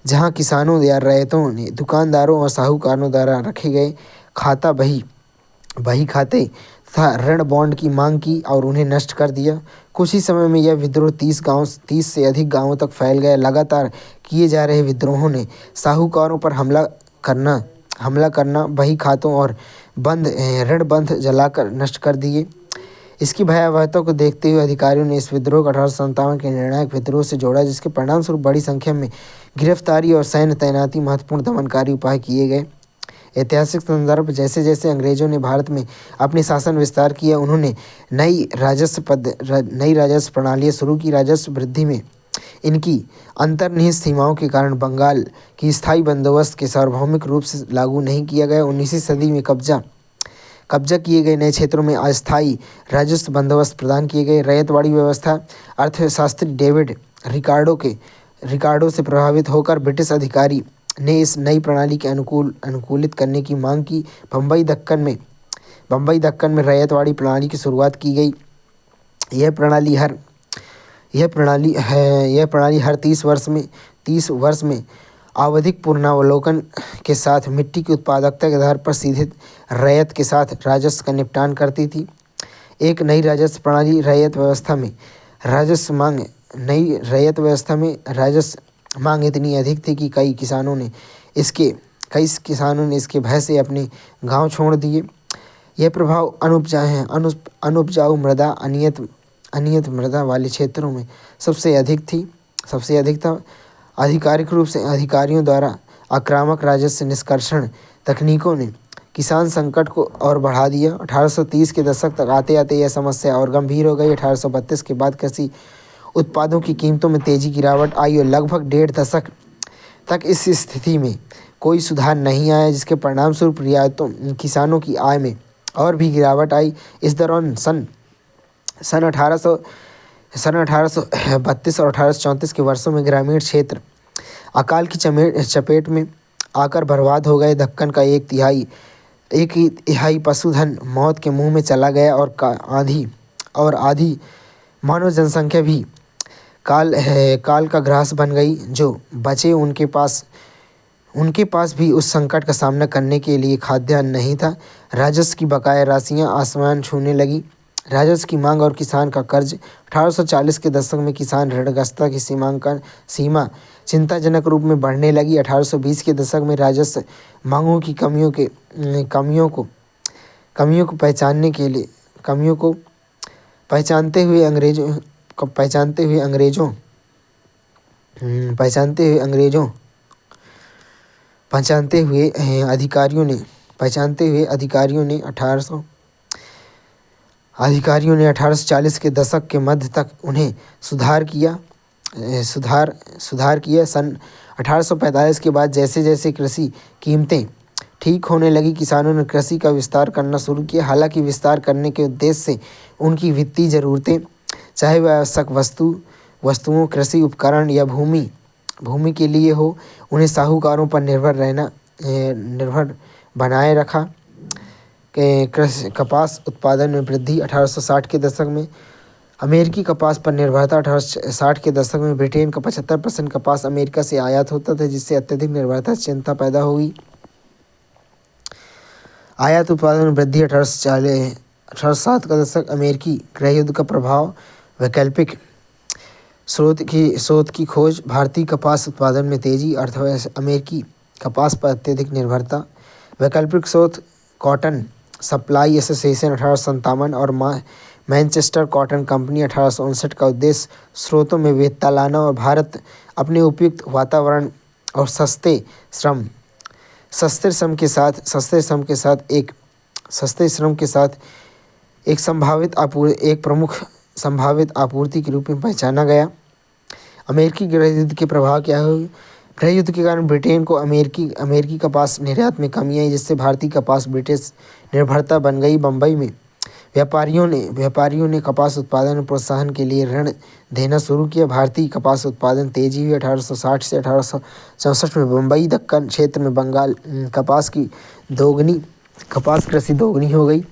जहां किसानों या रैयतों ने दुकानदारों और साहूकारों द्वारा रखे गए खाता बही खाते तथा ऋण बॉन्ड की मांग की और उन्हें नष्ट कर दिया। कुछ ही समय में यह विद्रोह 30 से अधिक गांवों तक फैल गया। लगातार किए जा रहे विद्रोहों ने साहूकारों पर हमला करना, बही खातों और ऋण बंध जलाकर नष्ट कर दिए। इसकी भयावहता को देखते हुए अधिकारियों ने इस विद्रोह को 1857 के निर्णायक विद्रोह से जोड़ा, जिसके परिणामस्वरूप बड़ी संख्या में गिरफ्तारी और सैन्य तैनाती, महत्वपूर्ण दमनकारी उपाय किए गए। ऐतिहासिक संदर्भ: जैसे जैसे अंग्रेजों ने भारत में अपनी शासन विस्तार किया, उन्होंने नई राजस्व प्रणालियाँ शुरू की। राजस्व वृद्धि में इनकी अंतर्निहित सीमाओं के कारण बंगाल की स्थायी बंदोबस्त के सार्वभौमिक रूप से लागू नहीं किया गया। 19वीं सदी में कब्जा किए गए नए क्षेत्रों में अस्थायी राजस्व बंदोबस्त प्रदान किए गए। रैयतवाड़ी व्यवस्था: अर्थशास्त्री डेविड रिकार्डो से प्रभावित होकर ब्रिटिश अधिकारी ने इस नई प्रणाली के अनुकूलित करने की मांग की। बम्बई दक्कन में रैयतवाड़ी प्रणाली की शुरुआत की गई। यह प्रणाली हर 30 वर्ष में आवधिक पुनरावलोकन के साथ मिट्टी की उत्पादकता के आधार पर सीधे रैयत के साथ राजस्व का निपटान करती थी। एक नई राजस्व प्रणाली रैयत व्यवस्था में राजस्व मांग इतनी अधिक थी कि कई किसानों ने इसके भय से अपने गांव छोड़ दिए। यह प्रभाव अनुपजाऊ मृदा, अनियत मृदा वाले क्षेत्रों में सबसे अधिक था। आधिकारिक रूप से अधिकारियों द्वारा आक्रामक राजस्व निष्कर्षण तकनीकों ने किसान संकट को और बढ़ा दिया। 1830 के दशक तक आते आते यह समस्या और गंभीर हो गई। 1832 के बाद कृषि उत्पादों की कीमतों में तेजी गिरावट आई और लगभग डेढ़ दशक तक इस स्थिति में कोई सुधार नहीं आया, जिसके परिणामस्वरूप किसानों की आय में और भी गिरावट आई। इस दौरान सन 1832 और 1834 के वर्षों में ग्रामीण क्षेत्र अकाल की चपेट में आकर बर्बाद हो गए। दक्कन का एक तिहाई पशुधन मौत के मुंह में चला गया और आधी मानव जनसंख्या भी काल का ग्रास बन गई। जो बचे उनके पास भी उस संकट का सामना करने के लिए खाद्यान्न नहीं था। राजस्व की बकाया राशियां आसमान छूने लगी। राजस्व की मांग और किसान का कर्ज: 1840 के दशक में किसान ऋणग्रस्तता की सीमा चिंताजनक रूप में बढ़ने लगी। 1820 के दशक में राजस्व मांगों की कमियों को पहचानते हुए अधिकारियों ने 1840 के दशक के मध्य तक उन्हें सुधार किया। सन 1845 के बाद जैसे जैसे कृषि कीमतें ठीक होने लगी, किसानों ने कृषि का विस्तार करना शुरू किया। हालांकि विस्तार करने के उद्देश्य से उनकी वित्तीय ज़रूरतें, चाहे वह आवश्यक वस्तुओं, कृषि उपकरण या भूमि के लिए हो, उन्हें साहूकारों पर निर्भर बनाए रखा। कपास उत्पादन में वृद्धि: 1860 के दशक में अमेरिकी कपास पर निर्भरता: 1860 के दशक में ब्रिटेन का 75% कपास अमेरिका से आयात होता था, जिससे अत्यधिक निर्भरता से चिंता पैदा हुई। आयात उत्पादन में वृद्धि: 1860 का दशक अमेरिकी गृहयुद्ध का प्रभाव, वैकल्पिक स्रोत की खोज, भारतीय कपास उत्पादन में तेजी, अर्थव्यवस्था, अमेरिकी कपास पर अत्यधिक निर्भरता। वैकल्पिक स्रोत: कॉटन सप्लाई एसोसिएशन 1857 और मैनचेस्टर कॉटन कंपनी 1859 का उद्देश्य स्रोतों में विविधता लाना और भारत अपने उपयुक्त वातावरण और सस्ते श्रम के साथ एक प्रमुख संभावित आपूर्ति के रूप में पहचाना गया। अमेरिकी गृहयुद्ध के प्रभाव क्या हुए? गृहयुद्ध के कारण ब्रिटेन को अमेरिकी कपास निर्यात में कमी आई, जिससे भारतीय कपास ब्रिटिश निर्भरता बन गई। बम्बई में व्यापारियों ने कपास उत्पादन में प्रोत्साहन के लिए ऋण देना शुरू किया। भारतीय कपास उत्पादन तेजी हुई। 1860 से 1864 में बम्बई दक्कन क्षेत्र में बंगाल कपास कृषि दोगुनी हो गई।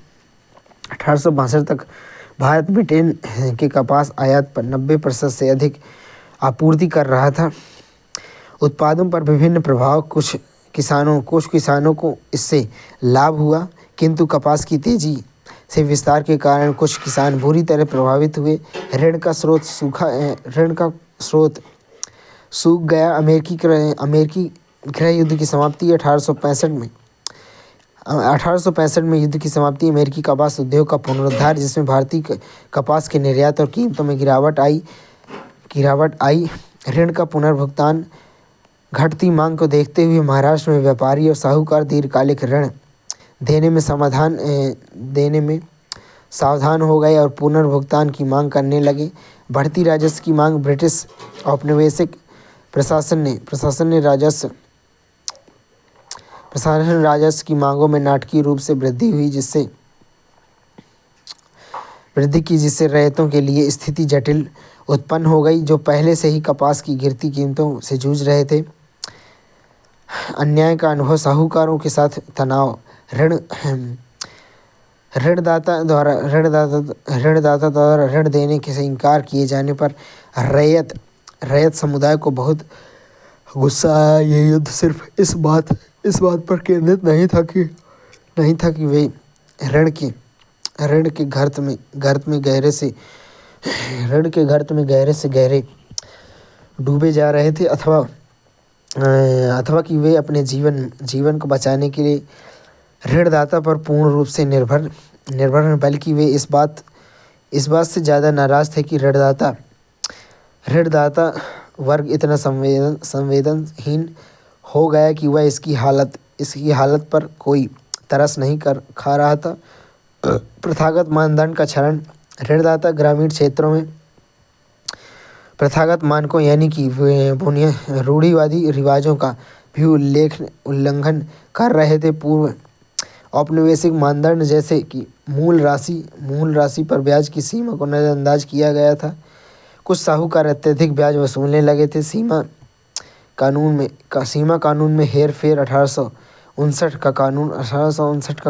1862 तक भारत ब्रिटेन के कपास आयात पर 90% से अधिक आपूर्ति कर रहा था। उत्पादों पर विभिन्न प्रभाव, कुछ किसानों को इससे लाभ हुआ, किंतु कपास की तेजी से विस्तार के कारण कुछ किसान बुरी तरह प्रभावित हुए। ऋण का स्रोत सूख गया। अमेरिकी गृह युद्ध की समाप्ति 1865 में युद्ध की समाप्ति, अमेरिकी कपास उद्योग का पुनरुद्धार, जिसमें भारतीय कपास के निर्यात और कीमतों में गिरावट आई। ऋण का पुनर्भुगतान, घटती मांग को देखते हुए महाराष्ट्र में व्यापारी और साहूकार दीर्घकालिक ऋण देने में सावधान हो गए और पुनर्भुगतान की मांग करने लगे। बढ़ती राजस्व की मांग, ब्रिटिश औपनिवेशिक प्रशासन राजस्व की मांगों में नाटकीय रूप से वृद्धि की, जिससे रैयतों के लिए स्थिति जटिल उत्पन्न हो गई, जो पहले से ही कपास की गिरती कीमतों से जूझ रहे थे। अन्याय का अनुभव, साहूकारों के साथ तनाव, ऋणदाता द्वारा ऋण देने से इनकार किए जाने पर रैयत समुदाय को बहुत गुस्सा आया। ये युद्ध सिर्फ इस बात पर केंद्रित नहीं था कि वे ऋण के गर्त में गहरे से गहरे डूबे जा रहे थे, अथवा कि वे अपने जीवन को बचाने के लिए ऋणदाता पर पूर्ण रूप से निर्भर हैं, बल्कि वे इस बात से ज़्यादा नाराज़ थे कि ऋणदाता वर्ग इतना संवेदनहीन हो गया कि वह इसकी हालत पर कोई तरस नहीं खा रहा था। प्रथागत मानदंड का क्षरण, ऋणदाता ग्रामीण क्षेत्रों में प्रथागत मानकों यानी कि रूढ़िवादी रिवाजों का भी उल्लंघन कर रहे थे। पूर्व औपनिवेशिक मानदंड जैसे कि मूल राशि पर ब्याज की सीमा को नज़रअंदाज किया गया था। कुछ साहूकार अत्यधिक ब्याज वसूलने लगे थे। सीमा कानून में हेरफेर, 1859 का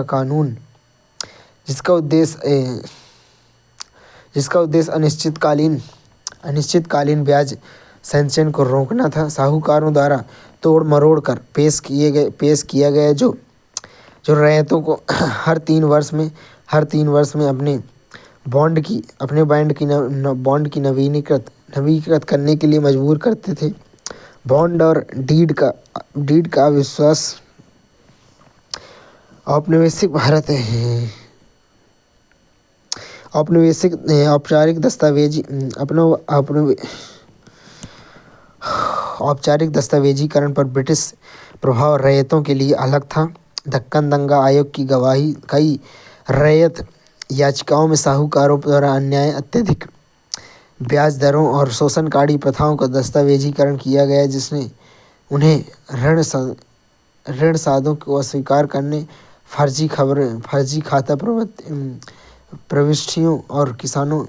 कानून, जिसका उद्देश्य अनिश्चितकालीन ब्याज संचयन को रोकना था, साहूकारों द्वारा तोड़ मरोड़ कर पेश किया गया, जो रैयतों को हर 3 वर्ष में अपने बॉन्ड की नवीनीकृत करने के लिए मजबूर करते थे। बॉन्ड और डीड का अविश्वास, औपनिवेशिक औपचारिक दस्तावेजीकरण पर ब्रिटिश प्रभाव रैयतों के लिए अलग था। दक्कन दंगा आयोग की गवाही, कई रैयत याचिकाओं में साहूकारों द्वारा अन्याय, अत्यधिक ब्याज दरों और शोषणकारी प्रथाओं का दस्तावेजीकरण किया गया, जिसने उन्हें ऋण साधों को अस्वीकार करने, फर्जी खाता प्रविष्टियों और किसानों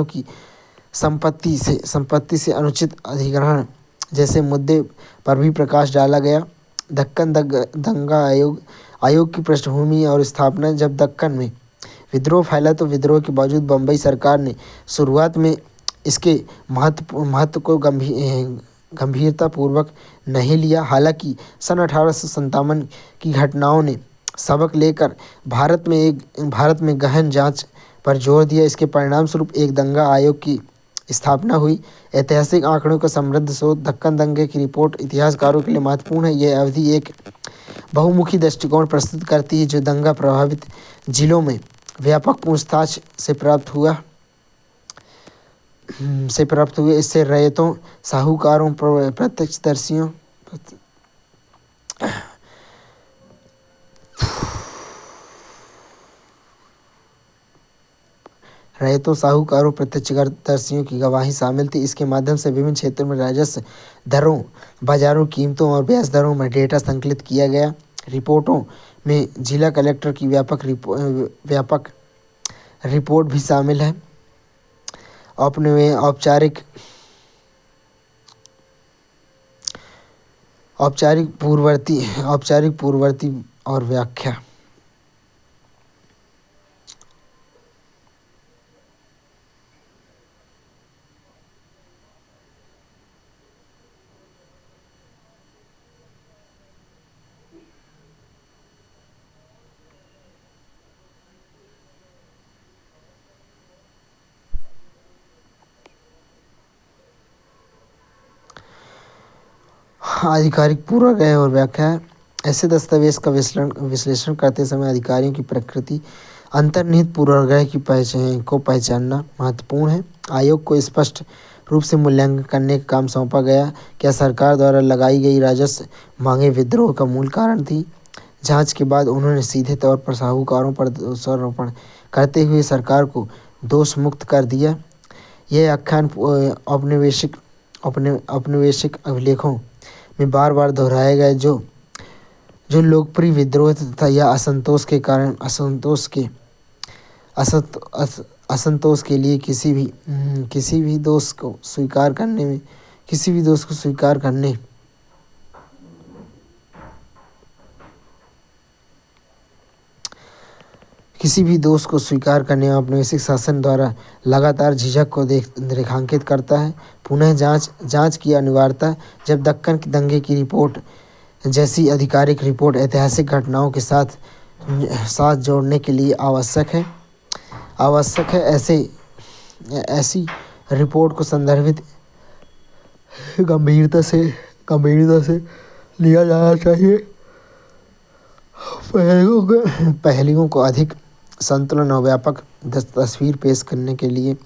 की संपत्ति से अनुचित अधिग्रहण जैसे मुद्दे पर भी प्रकाश डाला गया। दक्कन दंगा आयोग की पृष्ठभूमि और स्थापना, जब दक्कन में विद्रोह फैला तो विद्रोह के बावजूद बम्बई सरकार ने शुरुआत में इसके महत्व को गंभीरतापूर्वक नहीं लिया। हालांकि सन 1857 की घटनाओं ने सबक लेकर भारत में गहन जांच पर जोर दिया। इसके परिणामस्वरूप एक दंगा आयोग की स्थापना हुई। ऐतिहासिक आंकड़ों का समृद्ध स्रोत, दक्कन दंगे की रिपोर्ट इतिहासकारों के लिए महत्वपूर्ण है। यह अवधि एक बहुमुखी दृष्टिकोण प्रस्तुत करती है, जो दंगा प्रभावित जिलों में व्यापक पूछताछ से प्राप्त हुआ। इससे रैयतों, साहूकारों, प्रत्यक्षदर्शियों की गवाही शामिल थी। इसके माध्यम से विभिन्न क्षेत्रों में राजस्व दरों, बाजारों, कीमतों और ब्याज दरों में डेटा संकलित किया गया। रिपोर्टों में जिला कलेक्टर की व्यापक रिपोर्ट भी शामिल है। औपचारिक पूर्ववर्ती और व्याख्या। आधिकारिक पूर्वाग्रह और व्याख्या। ऐसे दस्तावेज का विश्लेषण करते समय अधिकारियों की प्रकृति, अंतर्निहित पूर्वाग्रह की पहचानना महत्वपूर्ण है। आयोग को स्पष्ट रूप से मूल्यांकन करने का काम सौंपा गया। क्या सरकार द्वारा लगाई गई राजस्व मांगे विद्रोह का मूल कारण थी? जांच के बाद उन्होंने सीधे तौर पर साहूकारों पर दोषारोपण करते हुए सरकार को दोष मुक्त कर दिया। यह आख्यान औपनिवेशिक अभिलेखों में बार बार दोहराया गया, जो जो लोकप्रिय विद्रोह तथा या असंतोष के लिए किसी भी दोष को स्वीकार करने में औपनिवेशिक शासन द्वारा लगातार झिझक को रेखांकित करता है। पुनः जांच की अनिवार्यता। जब दक्कन के दंगे की रिपोर्ट जैसी आधिकारिक रिपोर्ट ऐतिहासिक घटनाओं के साथ जोड़ने के लिए आवश्यक है, ऐसी रिपोर्ट को संदर्भित गंभीरता से लिया जाना चाहिए। पहलुओं को अधिक संतुलन और व्यापक तस्वीर पेश करने के लिए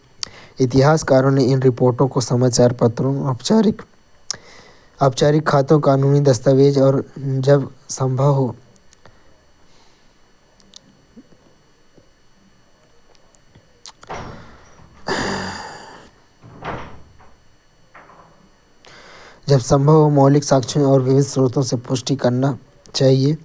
इतिहासकारों ने इन रिपोर्टों को समाचार पत्रों, औपचारिक खातों, कानूनी दस्तावेज और जब संभव हो मौलिक साक्ष्यों और विविध स्रोतों से पुष्टि करना चाहिए।